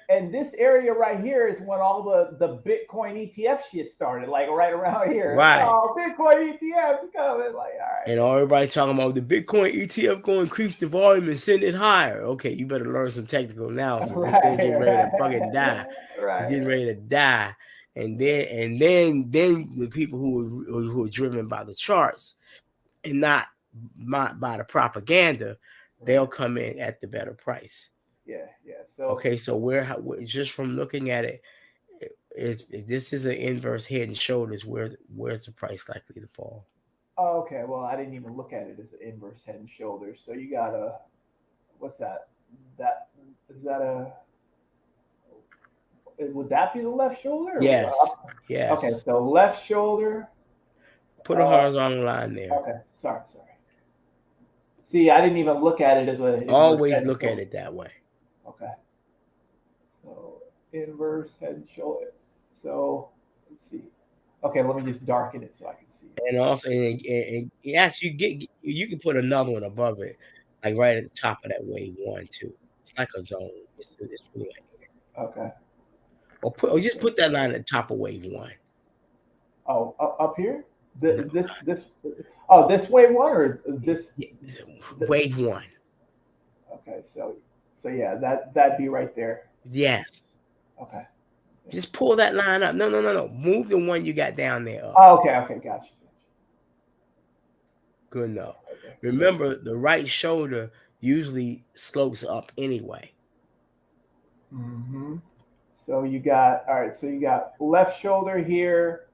And this area right here is when all the Bitcoin ETF shit started, like right around here. right. Oh, Bitcoin ETF coming, like, all right. And everybody talking about the Bitcoin ETF going to increase the volume and send it higher. Okay, you better learn some technical analysis. This thing getting ready to fucking die. It's getting ready to die. And then the people who are driven by the charts and not by the propaganda, they'll come in at the better price. Yeah. So okay, so we're just from looking at it, if this is an inverse head and shoulders, where's the price likely to fall? oh, okay, well, I didn't even look at it as an inverse head and shoulders. So you got what's that? That is that a would that be the left shoulder? Yes. Yes. Okay, so left shoulder. Put a horizontal line there. Okay, sorry. See, I didn't even look at it as a. Always look at it that way. Okay. So inverse head and shoulder. So let's see. Okay, let me just darken it so I can see. And also, and actually, you can put another one above it, like right at the top of that wave 1 too. It's like a zone. It's really like okay. Or just put that line at the top of wave 1. Oh, up here. This. Oh, this wave 1 or this? Wave 1. Okay, so yeah, that'd be right there. Yes. Okay. Just pull that line up. No. Move the one you got down there up. Oh, okay, gotcha. Good enough. Okay. Remember, the right shoulder usually slopes up anyway. Mm-hmm. So you got left shoulder here,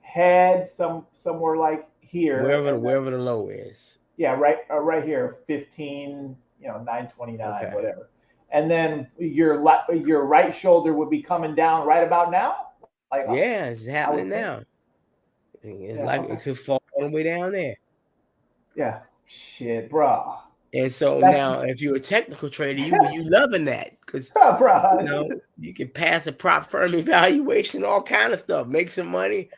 head somewhere like here. Wherever the low is. Yeah, right here, 15, 929, Okay. whatever. And then your right shoulder would be coming down right about now. Like Yeah, it's I would happening think. now. It's Yeah. like Okay. it could fall all the way down there. Yeah. Shit, bro. And so That's now, if you're a technical trader, you loving that because bro. you can pass a prop firm evaluation, all kind of stuff, make some money,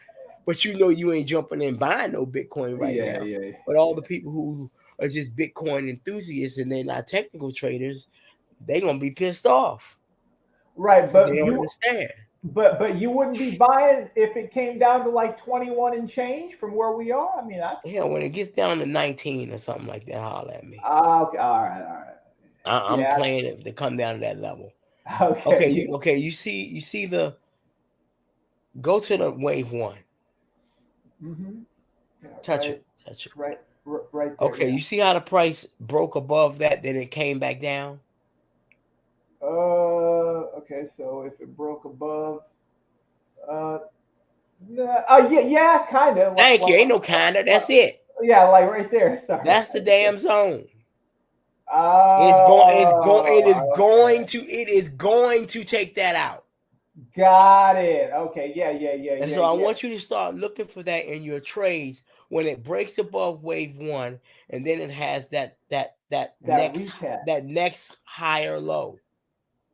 but you ain't jumping in buying no Bitcoin right Yeah, now. yeah, But all the yeah. people who are just Bitcoin enthusiasts and they're not technical traders, they gonna be pissed off Right, because they don't understand. but you wouldn't be buying if it came down to like 21 and change from where we are. I mean, that's Yeah, when it gets down to 19 or something like that, holler at me. okay. All right, all right. I'm Yeah. playing it to come down to that level. Okay, Okay. you see the go to the wave one. Mm-hmm. Yeah, Touch it. Touch it. right there. Okay, Yeah. you see how the price broke above that, then it came back down? Okay. So if it broke above, uh, yeah, yeah, kind of. Thank you. Ain't no kinda. That's it. Yeah, like right there. Sorry. That's the damn zone. Oh, okay. It is going to take that out. Got it. Okay. Yeah, yeah, yeah, And yeah, so I yeah. want you to start looking for that in your trades when it breaks above wave one, and then it has That retest. that next higher low.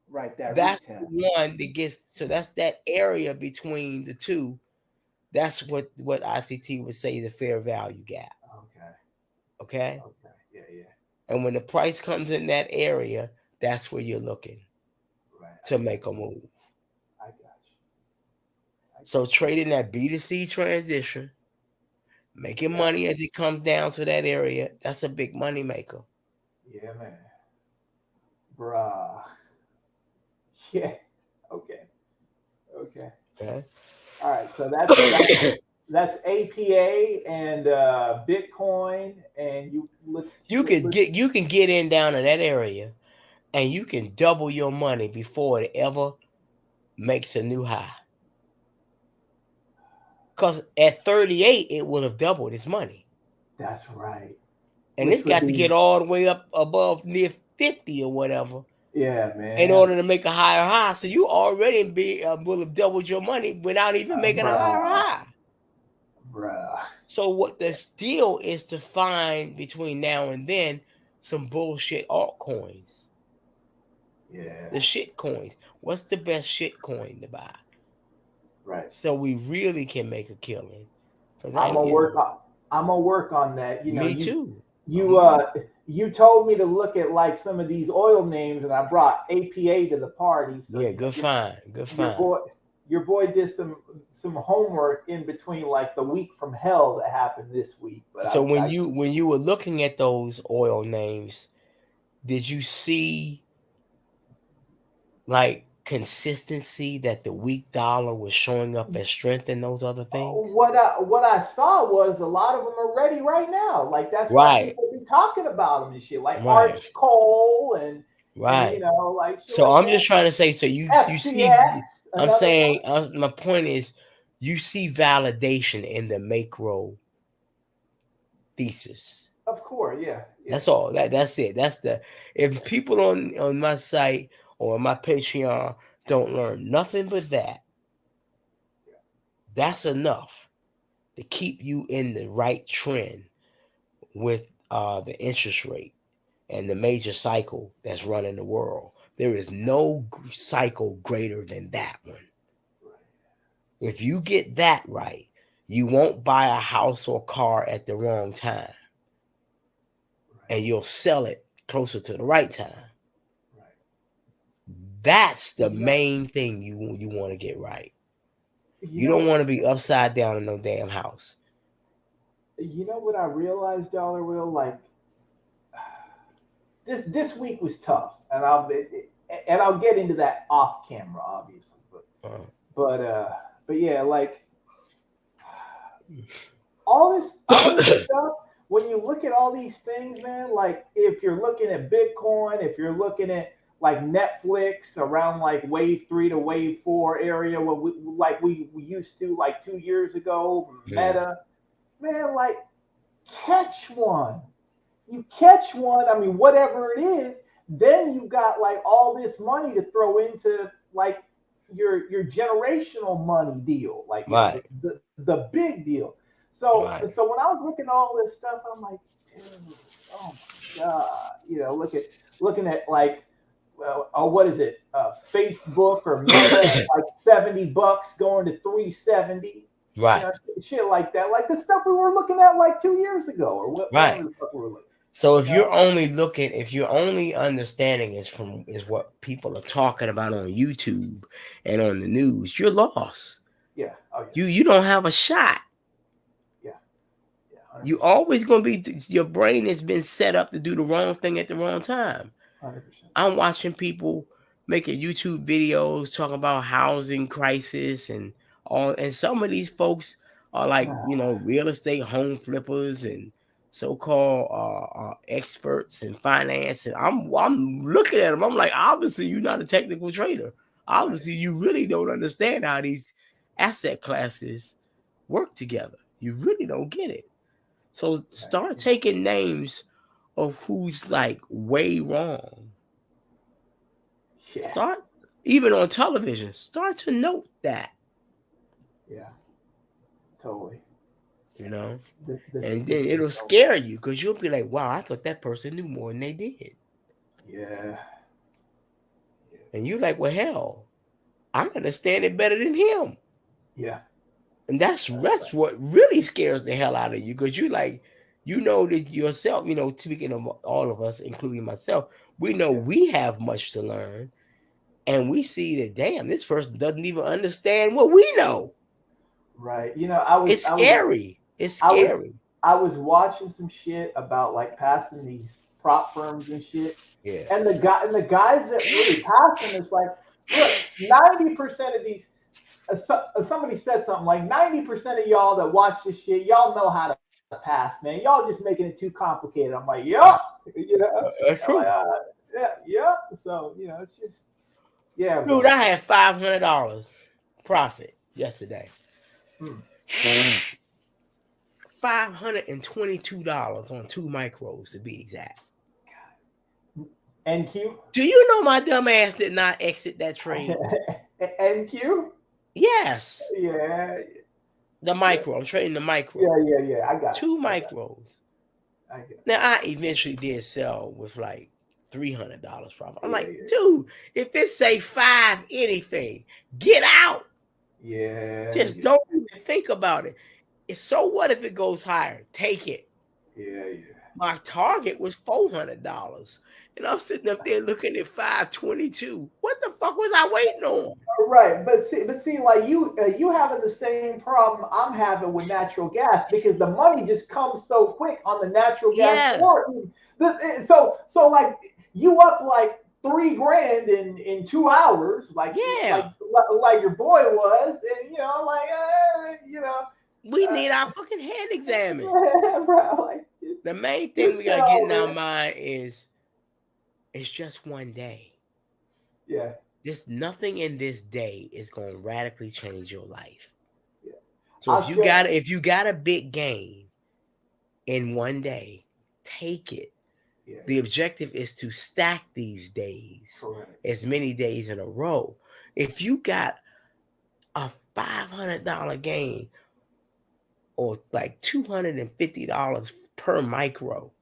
Right, that That's retest. the one that gets, so that's that area between the two. That's what ICT would say is a fair value gap. Okay. Okay. Okay. Yeah, yeah. And when the price comes in that area, that's where you're looking Right. to make a move. I got you. So trading that B2C transition, making Yeah. money as it comes down to that area, that's a big money maker. Yeah, man. Bruh. Yeah. Okay. Okay. Okay. All right. So that's APA and Bitcoin, and You can get in down to that area and you can double your money before it ever makes a new high. Because at 38, it would have doubled its money. That's right. And Which it's would got to be get all the way up above near 50 or whatever yeah, in man. order to make a higher high. So you already will have doubled your money without even making a higher Bruh. high. Bruh. So what the deal is to find between now and then some bullshit altcoins. Yeah. The shit coins. What's the best shit coin to buy? Right. So we really can make a killing. I'm gonna work on. I'm gonna work on that. Me too. You told me to look at like some of these oil names, and I brought APA to the party. So Yeah, good find. Good your find. boy did some homework in between like the week from hell that happened this week. But So when you were looking at those oil names, did you see like consistency that the weak dollar was showing up as strength in those other things? what I saw was a lot of them are ready right now. Like that's why Right. people be talking about them and shit, like Right. Arch Cole and Right. like shit So like I'm that. just trying to say, so you see, FCX, I'm another saying one. my point is, you see validation in the macro thesis. Of course, yeah. That's all. That's it. That's the, if people on my site or my Patreon don't learn nothing but that, that's enough to keep you in the right trend with the interest rate and the major cycle that's running the world. There is no cycle greater than that one. If you get that right, you won't buy a house or car at the wrong time. And you'll sell it closer to the right time. That's the main thing you want to get right. You don't want to be upside down in no damn house. You know what I realized, Dollar Will? Like this week was tough, and I'll get into that off camera, obviously. But yeah, like all this stuff. When you look at all these things, man, like if you're looking at Bitcoin, if you're looking at like Netflix around like wave 3 to wave 4 area, where we used to like 2 years ago, Meta, man, like catch one. you catch one, I mean, whatever it is, then you got like all this money to throw into like your generational money deal, like Right. the big deal. So Right. so when I was looking at all this stuff, I'm like, dude, oh my god, looking at like what is it, Facebook or Meta at like $70 going to 370, Right. shit like that, like the stuff we were looking at like 2 years ago or whatever Right. the fuck we were looking. So You know? if you're only understanding is what people are talking about on YouTube and on the news, you're lost. Yeah. Oh yeah. You don't have a shot. Yeah. Yeah. 100%. You always gonna be, your brain has been set up to do the wrong thing at the wrong time. 100%. I'm watching people making YouTube videos talking about housing crisis and all, and some of these folks are like, real estate home flippers and so-called experts in finance. And I'm looking at them. I'm like, obviously you're not a technical trader. Obviously you really don't understand how these asset classes work together. You really don't get it. So start taking names of who's like way wrong. Yeah. Start, even on television, start to note that. Yeah. Totally. You know? This and then it'll scare you because you'll be like, wow, I thought that person knew more than they did. Yeah. And you're like, well, hell, I understand it better than him. Yeah. And that's what really scares the hell out of you, because you're like, that yourself, speaking of all of us, including myself, we know we have much to learn. And we see that, damn, this person doesn't even understand what we know. Right. It's scary. It's scary. I was watching some shit about like passing these prop firms and shit. Yeah. And the guys that really pass them is like, look, 90% of these. Somebody said something like 90% of y'all that watch this shit, y'all know how to pass, man. Y'all just making it too complicated. I'm like, yeah, That's true. Like, yeah. So it's just, yeah. Dude, bro. I had $500 profit yesterday. $522 on 2 micros to be exact. NQ? Do you know my dumb ass did not exit that trade? NQ? Yes. Yeah. The micro. I'm trading the micro. Yeah. I got 2 micros. I get it. Now, I eventually did sell with like $300 profit. I'm like, dude, if it say 5 anything, get out. Yeah. Just don't even think about it. So what if it goes higher? Take it. Yeah. My target was $400. And I'm sitting up there looking at 522. What the fuck was I waiting on? Right, but see, like you having the same problem I'm having with natural gas, because the money just comes so quick on the natural gas floor. So like you up like $3,000 in 2 hours, like your boy was, and we need our fucking head examined. Bro, like, the main thing we gotta get in our mind is, it's just one day. Yeah. Nothing in this day is going to radically change your life. Yeah. So if you got a big gain in one day, take it. Yeah. The objective is to stack these days, as many days in a row. If you got a $500 gain or like $250 per micro,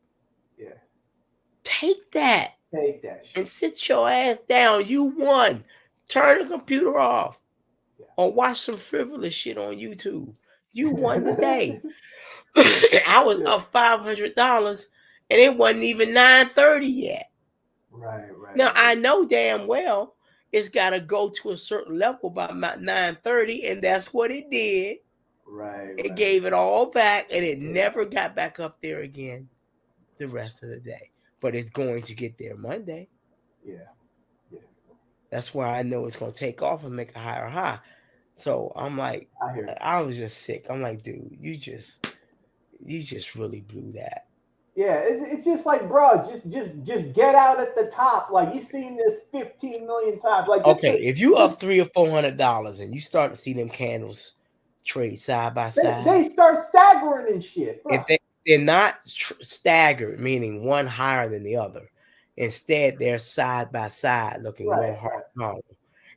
take that. Take that shit. And sit your ass down. You won. Turn the computer off. Or watch some frivolous shit on YouTube. You won the day. I was up $500 and it wasn't even 9:30 yet. Right. Now I know damn well it's gotta go to a certain level by 9:30, and that's what it did. Right. It gave it all back, and it never got back up there again the rest of the day. But it's going to get there Monday. Yeah. That's why I know it's going to take off and make a higher high. So I'm like, I was just sick. I'm like, dude, you just really blew that. Yeah, it's just like, bro, just get out at the top. Like, you've seen this 15 million times. Like, okay, if you up $300 or $400 and you start to see them candles trade side by side, they start staggering and shit. Bro. They're not staggered, meaning one higher than the other. Instead, they're side by side, looking more horizontal.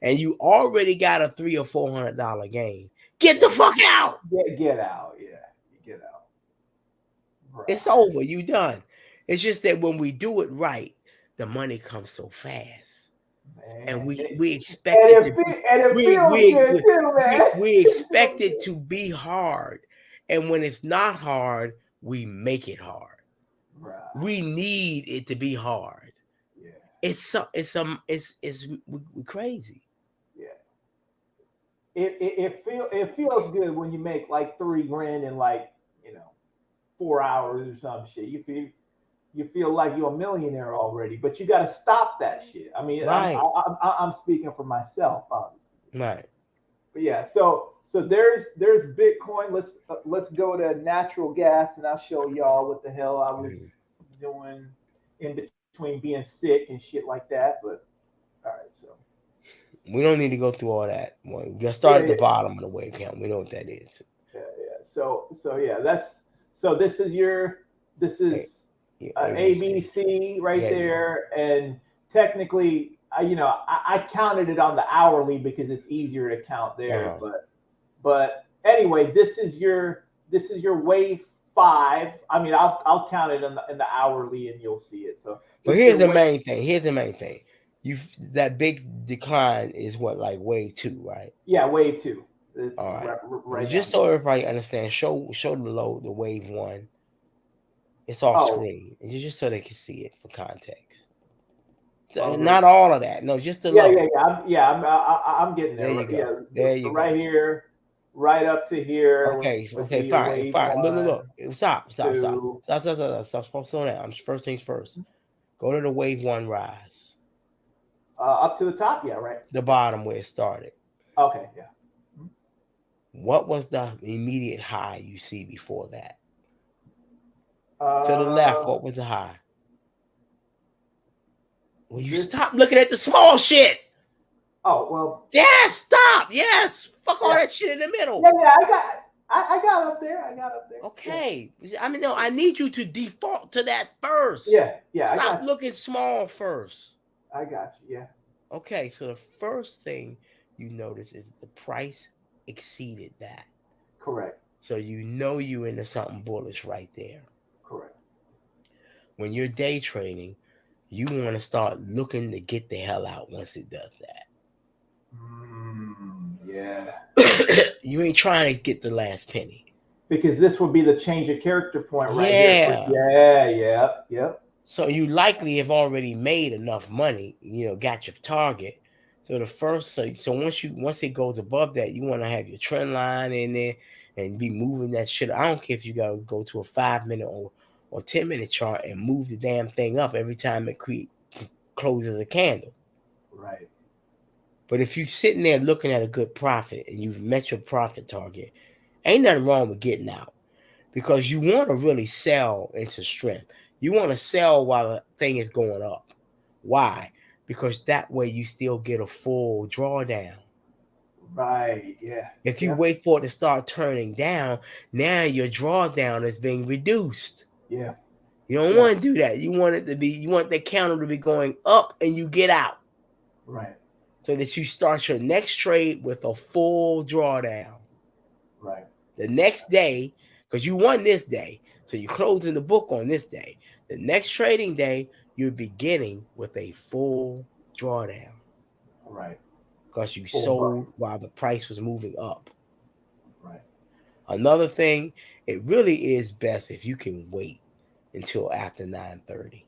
And you already got a $300 or $400 gain. Get the fuck out. Get out. Yeah, get out. Right. It's over. You done. It's just that when we do it right, the money comes so fast. Man. And we expect it to we expect it to be hard. And when it's not hard, we make it hard. Right. We need it to be hard. Yeah. It's we're crazy. Yeah. It feels good when you make like $3,000 in like 4 hours or some shit. You feel like you're a millionaire already, but you got to stop that shit. I mean, right. I'm speaking for myself, obviously. Right. But yeah, so there's Bitcoin. Let's go to natural gas, and I'll show y'all what the hell I was doing in between being sick and shit like that. But all right, so we don't need to go through all that. Well, just start at the bottom of the wave count. We know what that is. Yeah. So yeah, this is ABC right there, and technically, I counted it on the hourly because it's easier to count there. But anyway, this is your wave 5. I mean, I'll count it in the hourly, and you'll see it. So, but here's the main thing. That big decline is what, like wave 2, right? Yeah, wave 2. All right. Right, just so everybody understands, show the wave 1. It's off screen, and just so they can see it for context. Not all of that. No, just the low. I'm getting there. There you go. There you go. Right here, right up to here. Okay, fine. Look. Stop. Slow down. First things first. Go to the wave 1 rise. Up to the top, yeah, right. The bottom where it started. Okay, yeah. What was the immediate high you see before that? To the left, what was the high? Will you stop looking at the small shit? Oh, well. Yes, stop. Yes. Fuck all that shit in the middle. Yeah, I got up there. Okay. Yeah. I mean, no, I need you to default to that first. Yeah. Stop looking small first. I got you, yeah. Okay, so the first thing you notice is the price exceeded that. Correct. So you're into something bullish right there. Correct. When you're day trading, you want to start looking to get the hell out once it does that. Yeah. You ain't trying to get the last penny. Because this would be the change of character point right here. Yeah. So you likely have already made enough money, got your target. So once it goes above that, you want to have your trend line in there and be moving that shit. I don't care if you got to go to a 5-minute or 10-minute chart and move the damn thing up every time it closes a candle. Right. But if you're sitting there looking at a good profit and you've met your profit target, ain't nothing wrong with getting out, because you want to really sell into strength. You want to sell while the thing is going up. Why? Because that way you still get a full drawdown. Right, yeah. If you wait for it to start turning down, now your drawdown is being reduced. Yeah. You don't want to do that. You want the counter to be going up and you get out. Right. So that you start your next trade with a full drawdown. Right. The next day, because you won this day, so you're closing the book on this day. The next trading day, you're beginning with a full drawdown. Right. Because you sold while the price was moving up. Right. Another thing, it really is best if you can wait until after 9:30.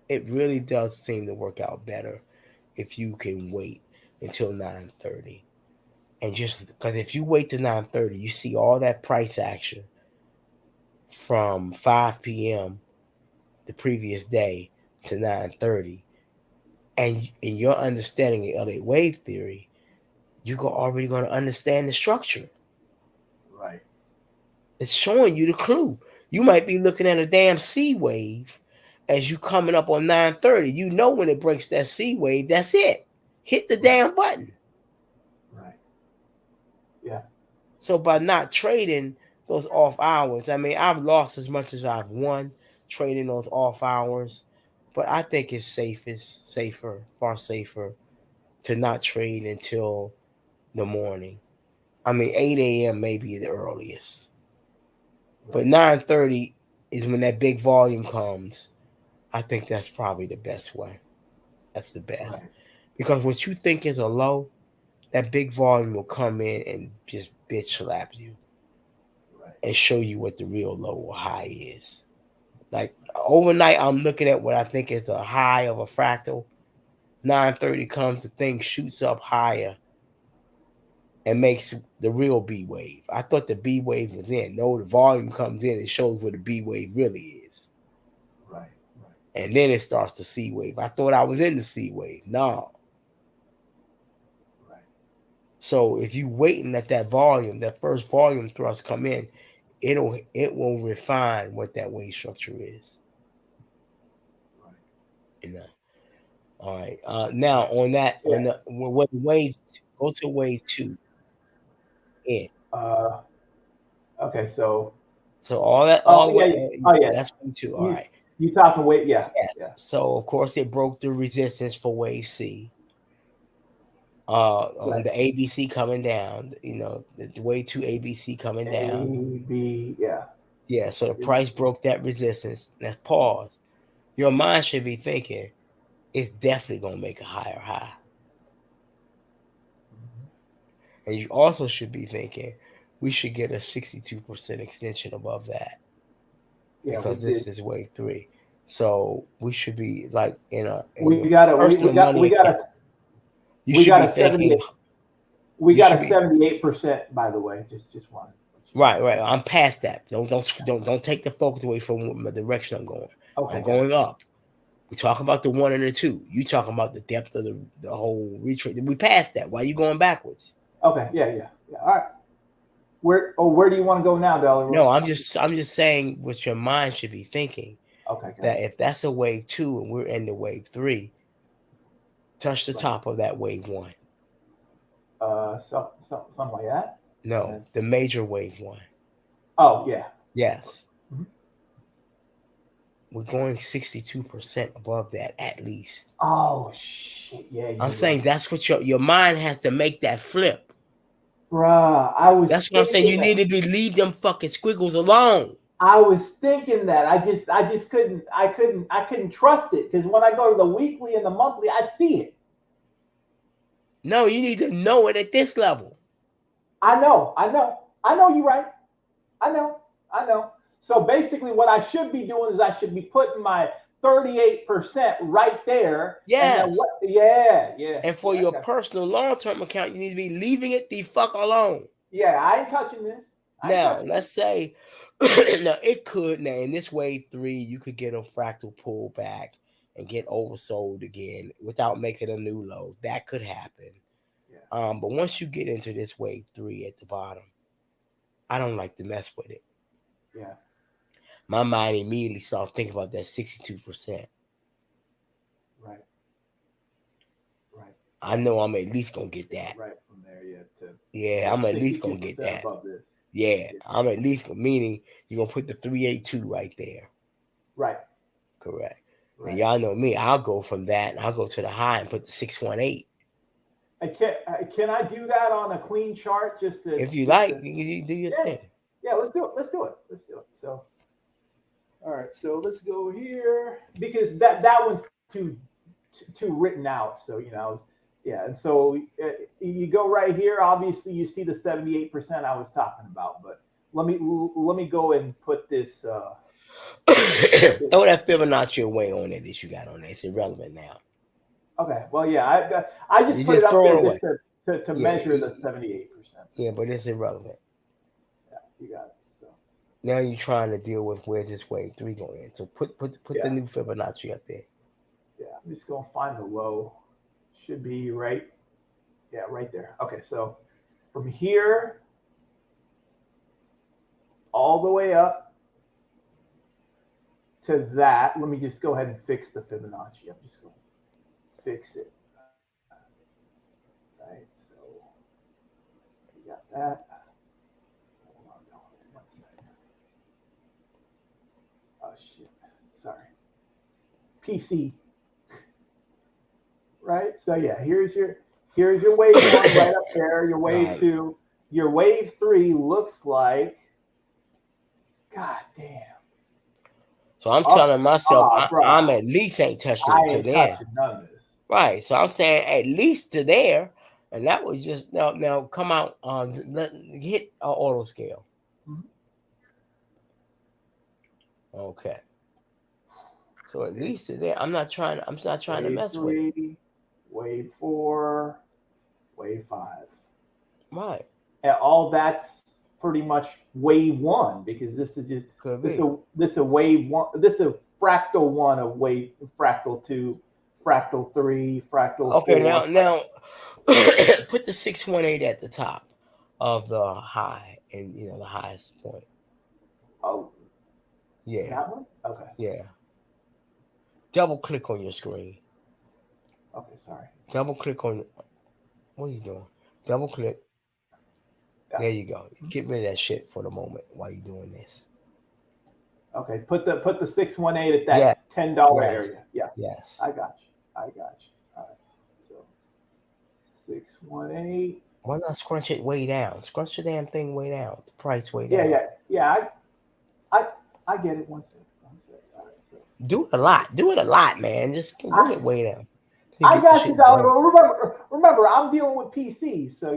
It really does seem to work out better if you can wait until 9:30. And just because if you wait to 9:30, you see all that price action from 5 p.m. the previous day to 9:30. And in your understanding of LA wave theory, you're already going to understand the structure. Right. It's showing you the clue. You might be looking at a damn C wave as you coming up on 9:30. You know when it breaks that C wave, that's it. Hit the damn button. Right. Yeah. So by not trading those off hours. I mean, I've lost as much as I've won trading those off hours, but I think it's safer, far safer to not trade until the morning. I mean, 8 a.m. may be the earliest, but 9:30 is when that big volume comes. I think that's probably the best way. That's the best. Right. Because what you think is a low, that big volume will come in and just bitch slap you Right. and show you what the real low or high is. Like overnight, I'm looking at what I think is a high of a fractal. 9:30 comes, the thing shoots up higher and makes the real B wave. I thought the B wave was in. No, the volume comes in and shows where the B wave really is. Right. Right. And then it starts the C wave. I thought I was in the C wave. No. Right. So if you waiting at that volume, that first volume thrust come in, it will refine what that wave structure is. Right. You know. All right. Now Right. on that, on Yeah. the when waves go to wave two in. Uh. Okay. So. So all that, Oh all the yeah. way, Yeah. Oh yeah. that's wave two. All You right. you talking weight? Yeah. Yes. Yeah. So of course it broke the resistance for wave C. On Right. the ABC coming down, the wave two ABC coming down. A B. Yeah. Yeah. So the price broke that resistance. Now pause. Your mind should be thinking it's definitely gonna make a higher high. And you also should be thinking we should get a 62% extension above that Yeah. We because this did. is wave three. So we should be like in We your got a personal money we got account. a You we should got be a thinking 78. We you got a should be 78%. By the way, just want to let you know. right. I'm past that. Don't take the focus away from the direction I'm going. I'm Okay, going gotcha. up. We talking about the one and the two. You talking about the depth of the whole retreat. We passed that. Why are you going backwards? Okay, yeah. All right. Where do you want to go now, No, Delaware? I'm just saying what your mind should be thinking. Okay, That gotcha. if that's a wave two and we're in the wave three, touch the Right. top of that wave one. Something like that. And No, then, the major wave one. oh yeah. Yes. Mhm. We're going 62% above that at least. Oh shit. Yeah, I'm you're saying right. that's what your mind has to make that flip. Bruh, I was That's what I'm saying. thinking You that. need to be leave them fucking squiggles alone. I was thinking that. I just couldn't trust it because when I go to the weekly and the monthly, I see it. No, you need to know it at this level. I know you're right. I know. So basically, what I should be doing is I should be putting my 38% right there, and then Yes. what? Yeah, yeah, And for yeah. I your got. personal long-term account, you need to be leaving it the fuck alone. Yeah, I ain't touching this. I ain't Now, touching let's this. say now it could now in this wave three, you could get a fractal pullback and get oversold again without making a new low. That could happen. Yeah, But once you get into this wave three at the bottom, I don't like to mess with it. yeah. My mind immediately started thinking about that 62%. Right, right. I know I'm at least gonna get that. Right from there, yeah, to Yeah, I'm at least gonna get 62% that. above this. Yeah, Yeah. I'm at least meaning you're gonna put the 382 right there. Right, Correct. And right. y'all know me, I'll go from that and I'll go to the high and put the 618. Can I do that on a clean chart just to If you just like, to you can do your yeah, thing. yeah, let's do it. So all right, so let's go here because that one's too written out. So yeah, and so you go right here. Obviously, you see the 78% I was talking about, but let me go and put this. Throw that Fibonacci away on it that you got on there. It's irrelevant now. Okay, well, yeah, I just You put it just up throw it there away. just to Yeah, measure the 78%. yeah, but it's irrelevant. Yeah, you got it. So Now you're trying to deal with where's this wave three going in. So put the yeah, new Fibonacci up there. yeah. I'm just gonna find the low. Should be right. Yeah, right there. Okay, so from here all the way up to that. Let me just go ahead and fix the Fibonacci. I'm just going to fix it. Right, so we got that. Hold on, one second. PC. Right. So yeah, here's your wave one right up there. Your wave Right. two. Your wave three looks like. God damn. So I'm telling myself Bro, I'm at least ain't touching I it to ain't there. touching none of this. Right. So I'm saying at least to there. And that was just now come out hit auto scale. Mhm. Okay. So at least to there. I'm not trying to Wave mess with it. three, wave four, wave five. Right. And all that's pretty much wave one because this is just Could this be. is a wave one. This is a fractal one of wave fractal two, fractal three, fractal Okay, four. now put the 618 at the top of the high and the highest point. Oh, Yeah. that one? Okay. Yeah. Double click on your screen. Okay, sorry. Double click on what are you doing? Double click. Yeah. There you go. Get rid of that shit for the moment while you're doing this. Okay, put the 618 at that Yeah. $10 Yes. area. Yeah. Yes. I got you. All right. So 618. Why not scrunch it way down? Scrunch the damn thing way down. The price way down. Yeah. I get it. One second. All right. So Do it a lot. Do it a lot, man. Just bring it way down. I got you, dollar. Remember, I'm dealing with PCs, so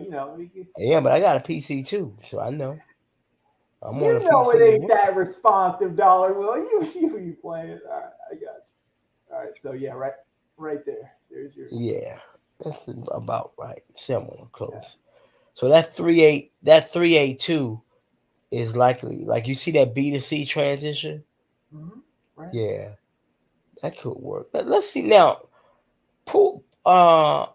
Yeah, but I got a PC too, so I know. I'm on a know PC. it ain't that responsive, dollar. Will you playing? All right, I got you. All right, so yeah, right there. There's your. Yeah, that's about right. Similar, close. Yeah. So that 382 is likely. Like you see that B to C transition. Mm-hmm. Right. Yeah, that could work. Let's see now. Pull the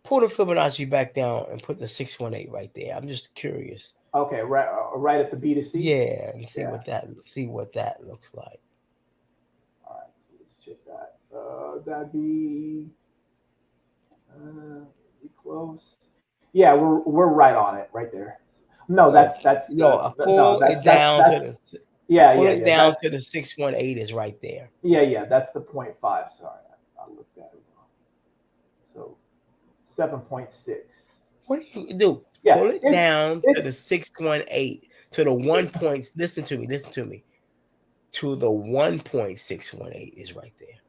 Fibonacci back down and put the 618 right there. I'm just curious. Okay, right at the B to C. Yeah, and see what that looks like. All right, so let's check that. That'd be close. Yeah, we're right on it, right there. No, that's pull it down to the 618 is right there. Yeah, that's the 0.5. Sorry, I looked at it wrong. So 7.6. What do you do? Yeah, pull it down to the 618 to the 1 point. Listen to me. To the 1.618 is right there.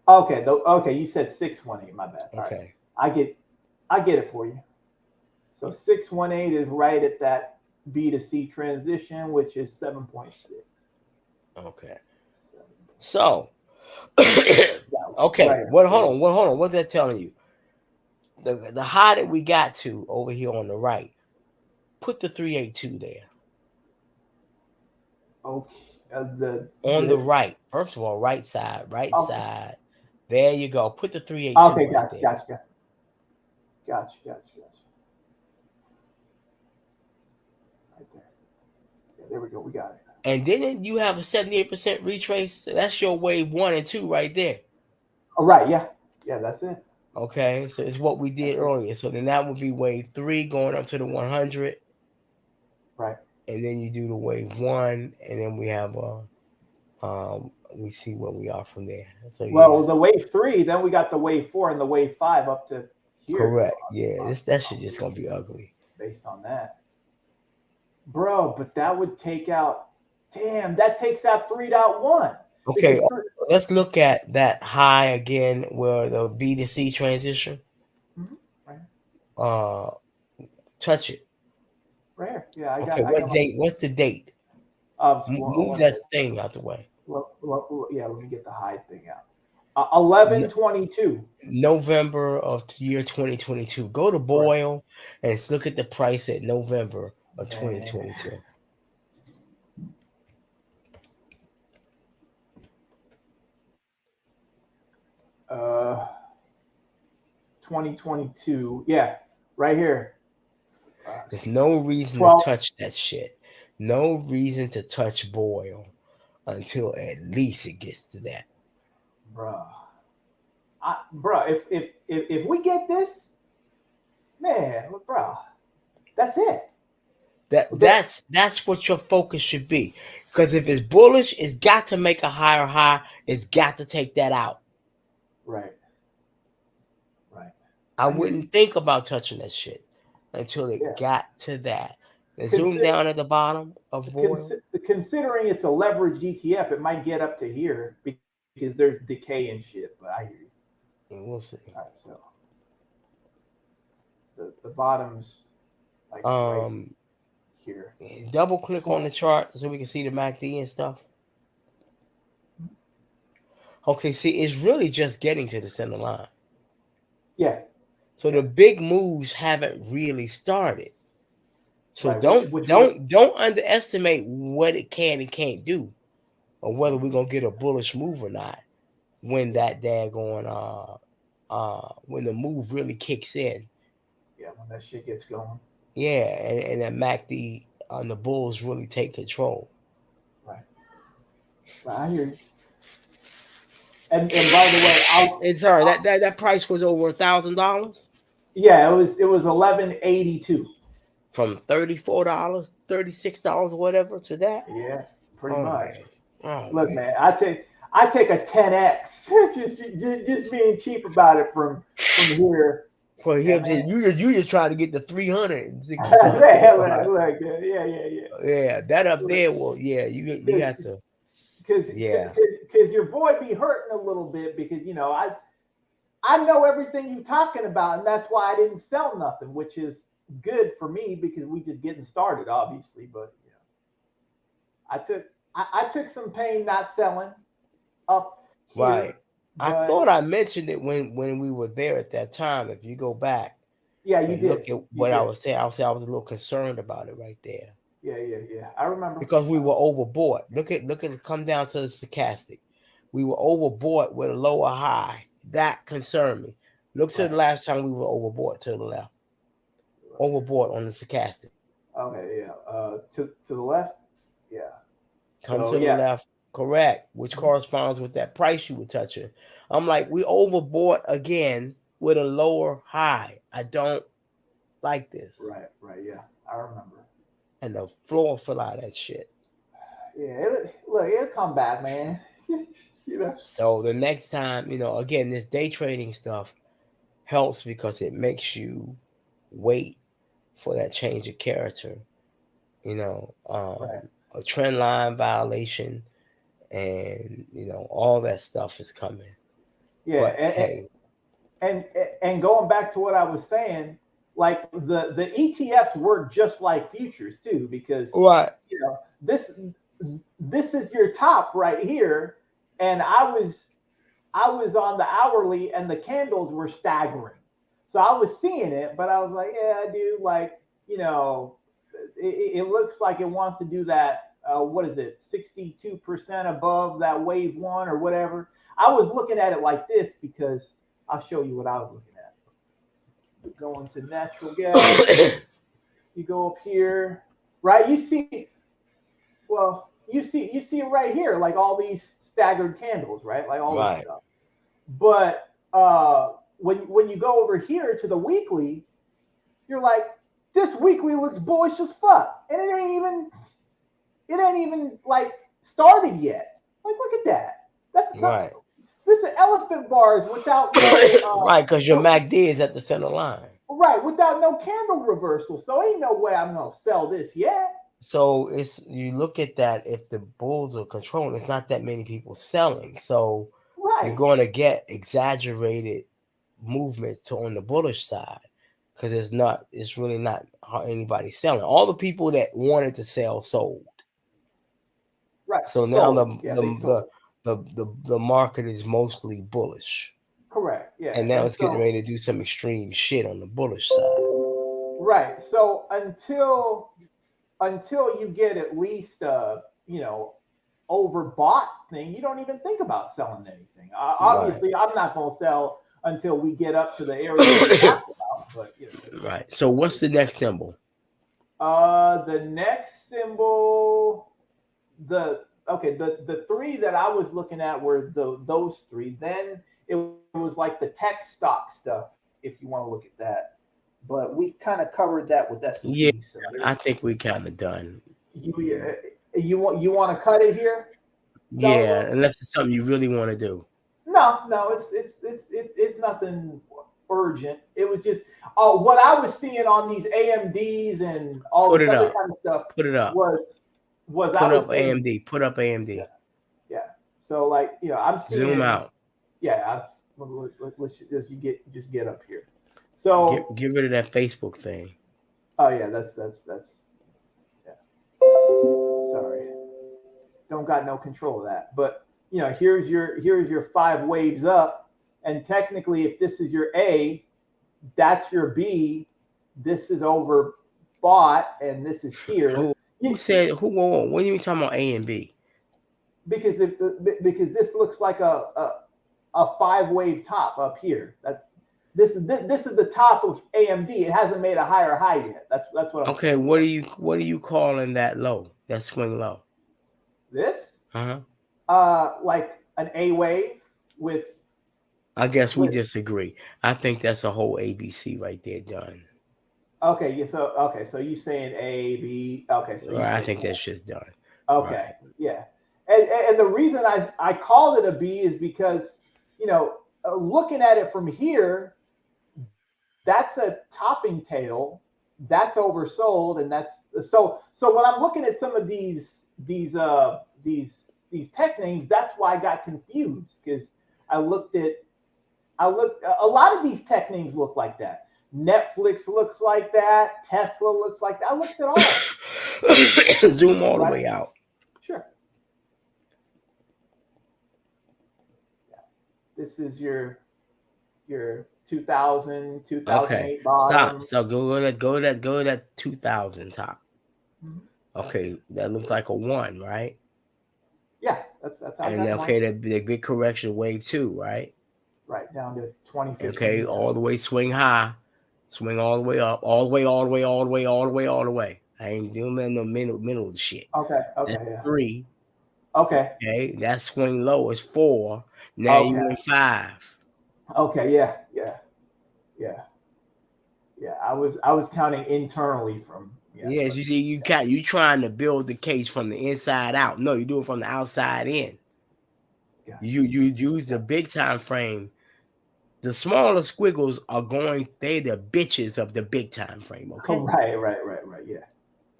Okay, you said 618. My bad. Okay, right. I get it for you. So 618 is right at that B to C transition, which is 7.6. Okay. So, okay. Right. Hold on. What's that telling you? The high that we got to over here on the right, put the 382 there. Okay. On the right. First of all, right side. Side. There you go. Put the 382 okay, right there. Gotcha. Right there. Yeah, there we go. We got it. And then you have a 78% retrace. That's your wave 1 and 2 right there. Oh, right. Yeah, that's it. Okay, so it's what we did earlier. So then that would be wave 3 going up to the 100. Right. And then you do the wave 1, and then we have we see where we are from there. So the wave 3, then we got the wave 4 and the wave 5 up to here. Correct. Yeah, that shit just gonna be ugly. Based on that, bro. But that would take out. Damn, that takes out 3.1. Okay, let's look at that high again, where the B to C transition. Mm-hmm. Right. Touch it. Right here. Yeah, I got. Okay, what date? What's the date? Move that thing out the way. Yeah, let me get the high thing out. 11/22. November of year 2022. Go to Boyle and let's look at the price at November of 2022. 2022. Yeah, right here. There's no reason to touch that shit. No reason to touch Boyle until at least it gets to that. Bruh. If we get this, man, bruh, that's it. That's what your focus should be. Because if it's bullish, it's got to make a higher high. It's got to take that out. Right. Right. I wouldn't think about touching that shit until it got to that. And zoom down at the bottom of Boyle. Considering it's a leveraged ETF, it might get up to here because there's decay and shit. But I hear you. And we'll see. All right, so the bottoms like right here. Double click on the chart so we can see the MACD and stuff. Okay, see, it's really just getting to the center line. Yeah. So the big moves haven't really started. So Right, don't underestimate what it can and can't do, or whether we're gonna get a bullish move or not when that daggone when the move really kicks in. Yeah, when that shit gets going. Yeah, and that MACD on the bulls really take control. Right. I hear you. And by the way, sorry, that price was over $1,000. Yeah, it was 1182. From $34, $36, whatever to that. Yeah, pretty much. Oh, look, man, I take a 10x just being cheap about it from here. Well, you just trying to get the 300. Yeah, that up there. Well, yeah, you got to. Because your boy be hurting a little bit because I know everything you're talking about, and that's why I didn't sell nothing, which is good for me because we just getting started, obviously. But I took some pain not selling up here. Right. I thought I mentioned it when we were there at that time. If you go back, yeah, you did. Look at what I was saying. I was a little concerned about it right there. Yeah. I remember because we were overbought. Look at it. Come down to the stochastic. We were overbought with a lower high. That concerned me. Look to the last time we were overbought to the left. Overbought on the stochastic. Okay, yeah. To the left? Yeah. Come to the left. Correct. Which corresponds with that price you were touching. I'm like, we overbought again with a lower high. I don't like this. Right. Yeah. I remember. And the floor fell out of that shit. Yeah. It'll come back, man. So the next time, again, this day trading stuff helps because it makes you wait for that change of character, a trend line violation, and all that stuff is coming. Yeah, but, and going back to what I was saying, like the ETFs work just like futures too, because this is your top right here, and I was on the hourly, and the candles were staggering. So I was seeing it, but I was like, yeah, dude, like, it looks like it wants to do that. What is it? 62% above that wave one or whatever. I was looking at it like this because I'll show you what I was looking at. Going to natural gas. You go up here, right? You see it right here, like all these staggered candles, right? Like all this stuff. But when you go over here to the weekly, you're like, this weekly looks bullish as fuck, and it ain't even like started yet. Like, look at that. That's right. This is elephant bars without right, because your MACD is at the center line. Right, without no candle reversal. So ain't no way I'm gonna sell this yet. So you look at that, if the bulls are controlling, it's not that many people selling. So you're going to get exaggerated movements on the bullish side because it's really not anybody selling. All the people that wanted to sell sold. Right. So now the market is mostly bullish. Correct. Yeah. And now it's getting ready to do some extreme shit on the bullish side. Right. So until you get at least overbought thing, you don't even think about selling anything. Obviously, I'm not going to sell until we get up to the area we talked about. But right. So what's the next symbol? The next symbol, the three that I was looking at were those three. Then it was like the tech stock stuff, if you want to look at that. But we kind of covered that with S&P. Yeah, I think we kind of done. Yeah. You want to cut it here? Yeah, unless it's something you really want to do. No, it's nothing urgent. It was just what I was seeing on these AMDs and all Put this it other up. kind of stuff Put it up. was I Put was up seeing. AMD. Put up Yeah, AMD. yeah. So like I'm Zoom seeing. out. Yeah, let's just get up here. So Get rid of that Facebook thing. oh yeah, that's yeah. Sorry, don't got no control of that. But here's your 5 waves up, and technically, if this is your A, that's your B. This is overbought, and this is here. Who said who? Whoa, what are you talking about? A and B? Because this looks like a 5-wave top up here. This is the top of AMD. It hasn't made a higher high yet. That's what I'm okay. saying. What are you calling that low? That swing low? This Uh-huh. like an A wave with. I guess we disagree. I think that's a whole ABC right there done. Okay, yeah. So you saying A B? Okay, so you I saying think that's just done. okay, Right. yeah. And the reason I called it a B is because looking at it from here, that's a topping tail, that's oversold, and that's so when I'm looking at some of these tech names, that's why I got confused, because I looked a lot of these tech names look like that. Netflix looks like that. Tesla looks like that. I looked at all. Zoom all the way out. Sure. Yeah. This is your 2000, 2008 bottom. Stop. So go to that 2000 top. Mm-hmm. Okay, that looks like a 1, right? Yeah, that's how. And okay, the big correction wave 2, right? Right down to 2015. Okay, all the way swing high, swing all the way up, all the way, all the way, all the way, all the way, all the way. I ain't doing that no middle shit. Okay, that's yeah. 3. Okay. That swing low is 4. Now you in 5. Okay, yeah. I was counting internally from. Yes, you see, you trying to build the case from the inside out. No, you do it from the outside in. Yeah. You use the big time frame. The smaller squiggles are they're the bitches of the big time frame. Okay. Right. Yeah.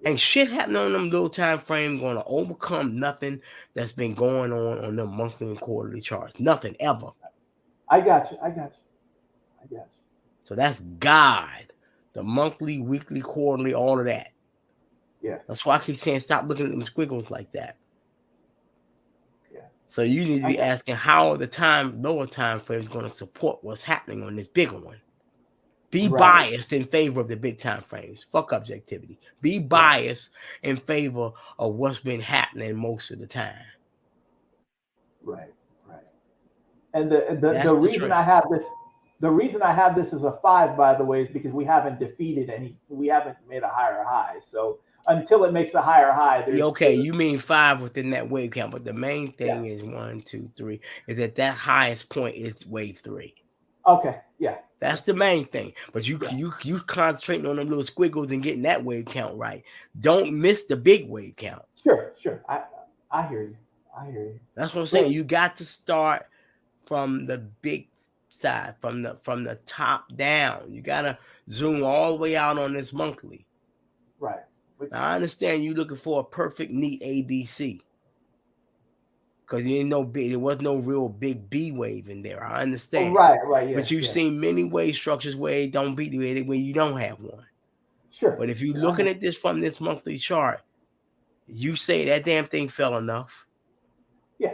Ain't shit happening on them little time frames going to overcome nothing that's been going on the monthly and quarterly charts. Nothing ever. I got you. So that's God. The monthly, weekly, quarterly, all of that. Yeah. That's why I keep saying stop looking at them squiggles like that. Yeah. So you need to be asking how are the lower time frames going to support what's happening on this bigger one. Be biased in favor of the big time frames. Fuck objectivity. Be biased in favor of what's been happening most of the time. Right. And the reason I have this. The reason I have this as a 5, by the way, is because we haven't made a higher high. So until it makes a higher high, you mean 5 within that wave count, but the main thing is 1, 2, 3 is that highest point is wave 3. Okay, yeah, that's the main thing. But you concentrating on them little squiggles and getting that wave count right. Don't miss the big wave count. Sure. I hear you. That's what I'm saying. You got to start from the big side, from the top down. You gotta zoom all the way out on this monthly. Right. Now, I understand you looking for a perfect neat ABC. Because there was no real big B wave in there. I understand. Right. Yeah. But you've seen many wave structures where it don't be where you don't have one. Sure. But if you're looking at this from this monthly chart, you say that damn thing fell enough. Yeah.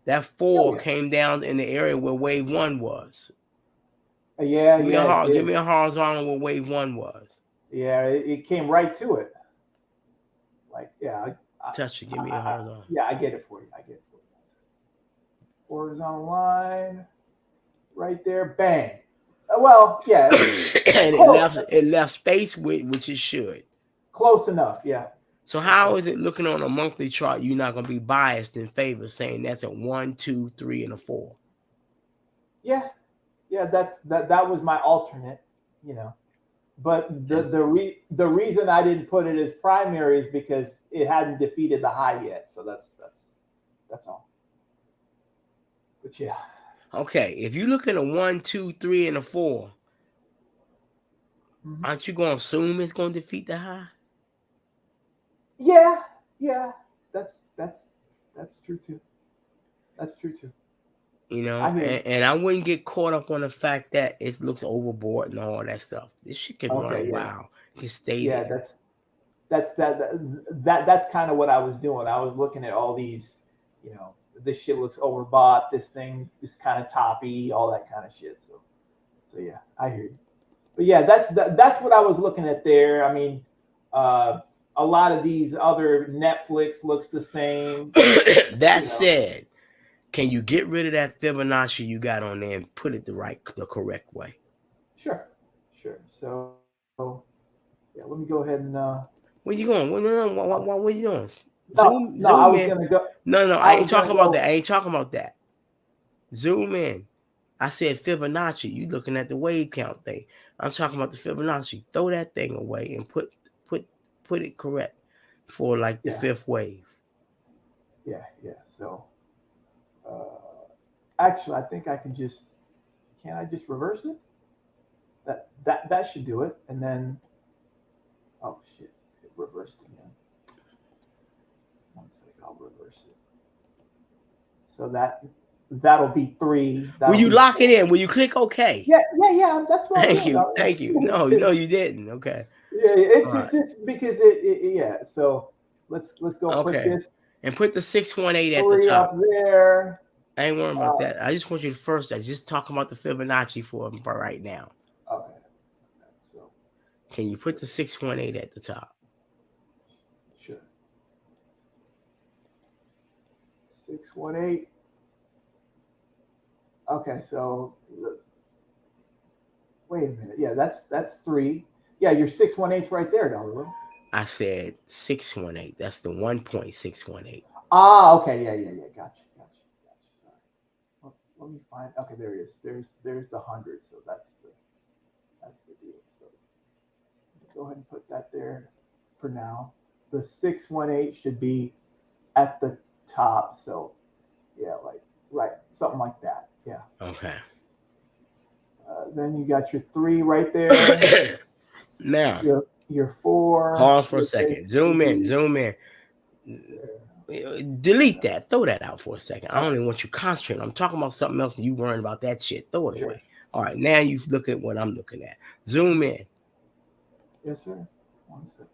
That 4 came down in the area where wave 1 was. Yeah. Give me a horizontal where wave 1 was. Yeah, it came right to it. Like, touch it. Give me a horizontal. I get it for you. Horizontal line, right there. Bang. Well, yeah. And it left space which it should. Close enough, yeah. So how is it looking on a monthly chart? You're not going to be biased in favor saying that's a 1, 2, 3, and a 4. Yeah. That was my alternate. But the reason I didn't put it as primary is because it hadn't defeated the high yet. So that's all. But yeah. Okay, if you look at a 1, 2, 3, and a 4, Mhm. aren't you going to assume it's going to defeat the high? Yeah, yeah. That's that's true too. That's true too. You know, I hear you. and I wouldn't get caught up on the fact that it looks overboard and all that stuff. This shit can run a Okay, yeah. while. It can stay Yeah, there. that's kind of what I was doing. I was looking at all these, this shit looks overbought, this thing is kind of toppy, all that kind of shit. So yeah, I hear you. But yeah, that's what I was looking at there. I mean, a lot of these other Netflix looks the same. That You know, said, can you get rid of that Fibonacci you got on there and put it the correct way? sure, sure. So yeah, let me go ahead and Where you going? What you doing? no, no, I Zoom was in. gonna go. No, I I ain't was gonna talking about that. go. I ain't talking about that. Zoom in. I said Fibonacci. You looking at the wave count thing. I'm talking about the Fibonacci. Throw that thing away and put put it correct for like the Yeah, fifth wave. yeah. So actually, I think I can just. Can I just reverse it? That should do it. And then, oh shit, it reversed again. One sec, I'll reverse it. So that'll be three. Will That'll you be lock it four. in? Will you click OK? Yeah. That's what I'm Thank doing. you. Thank you. No, you didn't. Okay. Yeah, All right. it's because yeah. So let's go put Okay. this And put the 618 at the three top. up there. I ain't worrying about Uh, that. I just want you to first. I just talking about the Fibonacci for right now. okay. So Can you put the 618 at the top? sure. 618. Okay, so wait a minute. Yeah, that's three. Yeah, your 618's right there, though. I said 618. That's the 1.618. Ah, okay, yeah. Gotcha. Sorry. Let me find. Okay, there it is. There's the 100. So that's the deal. So go ahead and put that there for now. The 618 should be at the top. So yeah, like right, something like that. Yeah. Okay. Then you got your three right there. Now, Your four. pause for a Your second. Zoom in. basically Zoom in. there. Delete that. Throw that out for a second. I don't Okay, even want you concentrating. I'm talking about something else and you worrying about that shit. Throw it sure. away. All right. Now you look at what I'm looking at. Zoom in. Yes, sir. One second.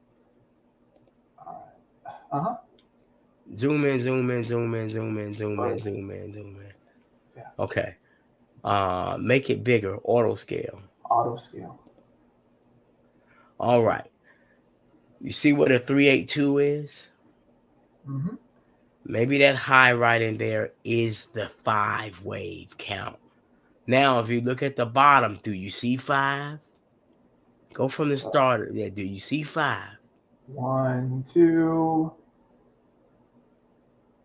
All right. Uh-huh. Zoom in. Zoom in. Zoom in. Zoom in. Zoom in. Right. Zoom in. Zoom in. Yeah. Okay. Make it bigger. Auto scale. Auto scale. All Sure. right. You see what a 382 is? Mm-hmm. Maybe that high right in there is the 5-wave count. Now, if you look at the bottom, do you see 5? Go from the start. Yeah, do you see 5? 1, 2,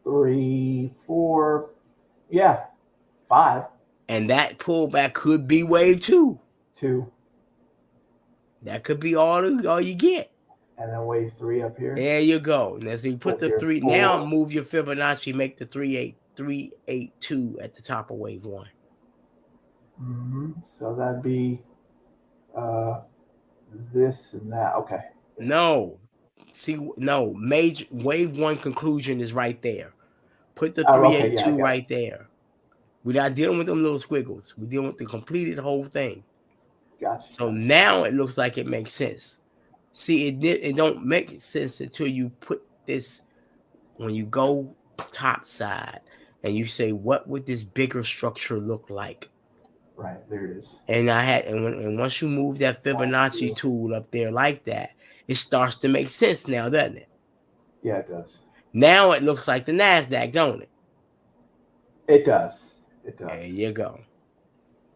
3, 4. Yeah, 5, And that pullback could be wave 2. 2, That could be all you get. and then wave 3 up here. There you go. Now, so you put With the your 3. Now 4. move your Fibonacci. Make the 382 at the top of wave 1. Mm-hmm. So that'd be uh, this and that. Okay. No. See, no. Major wave 1 conclusion is right there. Put the Oh, okay. Yeah, I 382 got it. right there. We're not dealing with them little squiggles. We're dealing with the completed whole thing. Gotcha. So now it looks like it makes sense. See, it don't make sense until you put this, when you go top side and you say, what would this bigger structure look like? Right, there it is. And and once you move that 1, Fibonacci 2. tool up there like that, it starts to make sense now, doesn't it? Yeah, it does. Now it looks like the NASDAQ, don't it? It does. It There does. you go.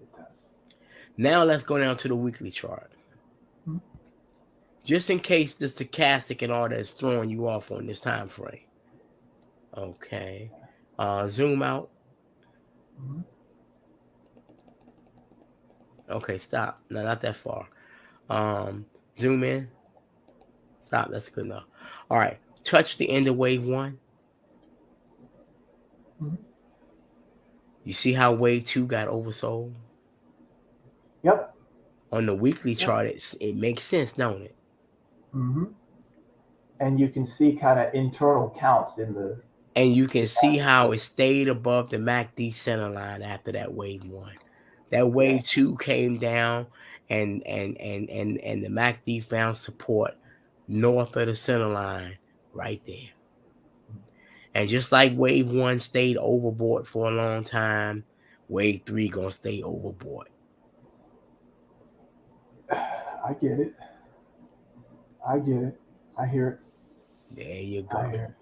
It does. Now let's go down to the weekly chart. Hmm. Just in case the stochastic and all that is throwing you off on this time frame. Okay. Zoom out. Mm-hmm. Okay, stop. No, not that far. Zoom in. Stop. That's good enough. All right. Touch the end of wave 1. Mm-hmm. You see how wave 2 got oversold? Yep. On the weekly Yep. chart, it makes sense, don't it? Mm-hmm. And you can see kind of internal counts in the. And you can see how it stayed above the MACD center line after that wave 1. That wave 2 came down, and the MACD found support north of the center line right there. And just like wave 1 stayed overboard for a long time, wave 3 gonna stay overboard. I get it. I get it. I hear it. There you go. I hear it.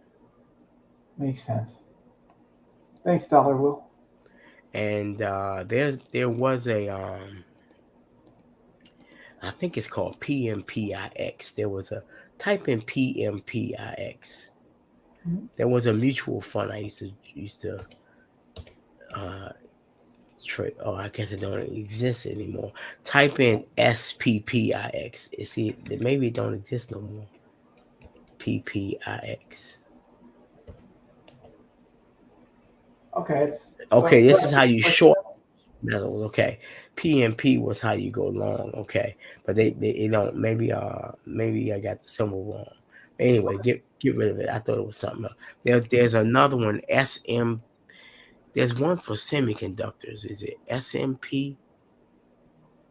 Makes sense. Thanks, Dollar Will. And there was a I think it's called PMPIX. There was a type in PMPIX. Mm-hmm. There was a mutual fund I used to trade. Oh, I guess it don't exist anymore. Type in SPPIX. See, maybe it don't exist no more. PPIX. Okay. Okay, this is how you short metals. Okay, PMP was how you go long. Okay, but they don't. Maybe I got the symbol wrong. Anyway, get rid of it. I thought it was something else. There's another one. SM. There's one for semiconductors. Is it SMP?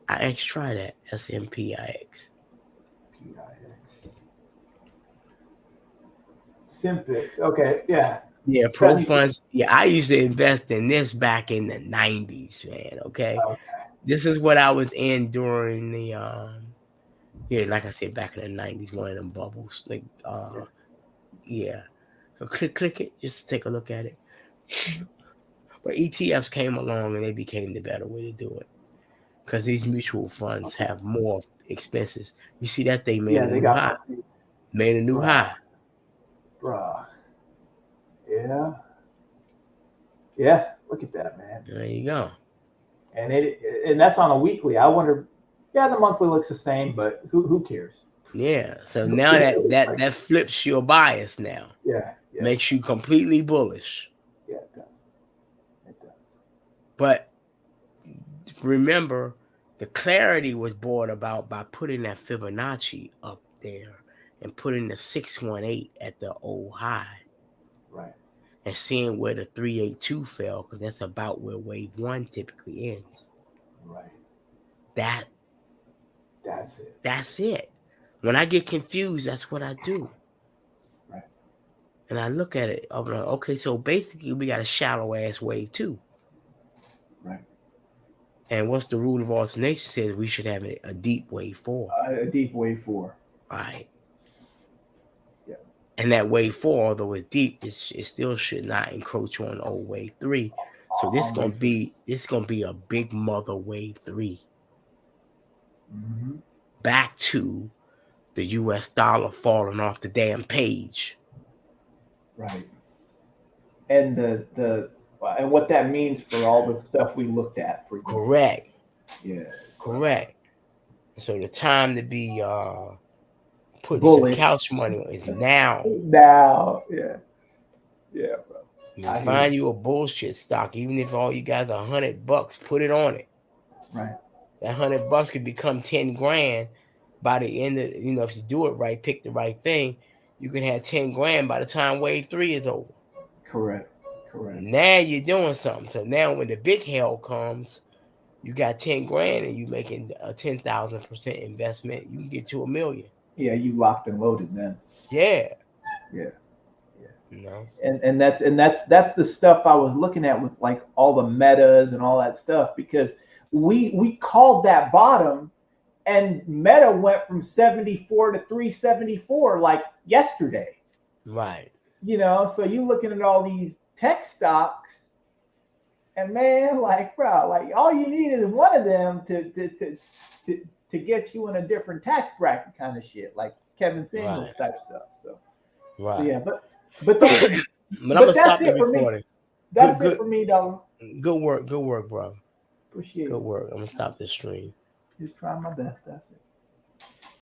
IX? Try that. SMPIX. PIX. Simpix. Okay. Yeah. Yeah, Pro Funds. Yeah, I used to invest in this back in the 90s, man. Okay. This is what I was in during the like I said, back in the 90s, one of them bubbles. Like yeah. So click it just to take a look at it. But ETFs came along and they became the better way to do it. Because these mutual funds have more expenses. You see that they made a new high. Made a new high. Bruh. Yeah. Yeah. Look at that, man. There you go. And that's on a weekly. I wonder. Yeah, the monthly looks the same, but who cares? Yeah. So now that flips your bias now. Yeah. Makes you completely bullish. Yeah, it does. It does. But remember, the clarity was brought about by putting that Fibonacci up there and putting the 618 at the old high. Right. And seeing where the 382 fell, because that's about where wave 1 typically ends. Right. That's it. That's it. When I get confused, that's what I do. Right. And I look at it, I'm like, okay, so basically we got a shallow ass wave 2. Right. And what's the rule of alternation says we should have a deep wave 4. A deep wave 4. Right. Yeah. And that wave 4, although it's deep, it still should not encroach on old wave 3. So this gonna be a big mother wave 3. Mm-hmm. Back to the US dollar falling off the damn page. Right. And and what that means for all the stuff we looked at. Correct. Yeah. Correct. So the time to be putting some couch money is now. Now, yeah. Yeah, bro. You find you a bullshit stock, even if all you got is $100, put it on it. Right. That $100 could become 10 grand by the end of, if you do it right, pick the right thing, you can have 10 grand by the time wave 3 is over. Correct. Now you're doing something. So now when the big hell comes, you got 10 grand and you making a 10,000% investment, you can get to $1 million. Yeah, you locked and loaded, man. Yeah. And that's the stuff I was looking at with like all the metas and all that stuff, because we called that bottom, and Meta went from 74 to 374 like yesterday. Right. So you looking at all these tech stocks, and man, like, bro, like all you need is one of them to get you in a different tax bracket kind of shit, like Kevin Samuels type stuff. So yeah, but I'm gonna stop the recording. That's it for me, though. Good work, bro. Appreciate it. Good work. I'm gonna stop the stream. Just trying my best. That's it.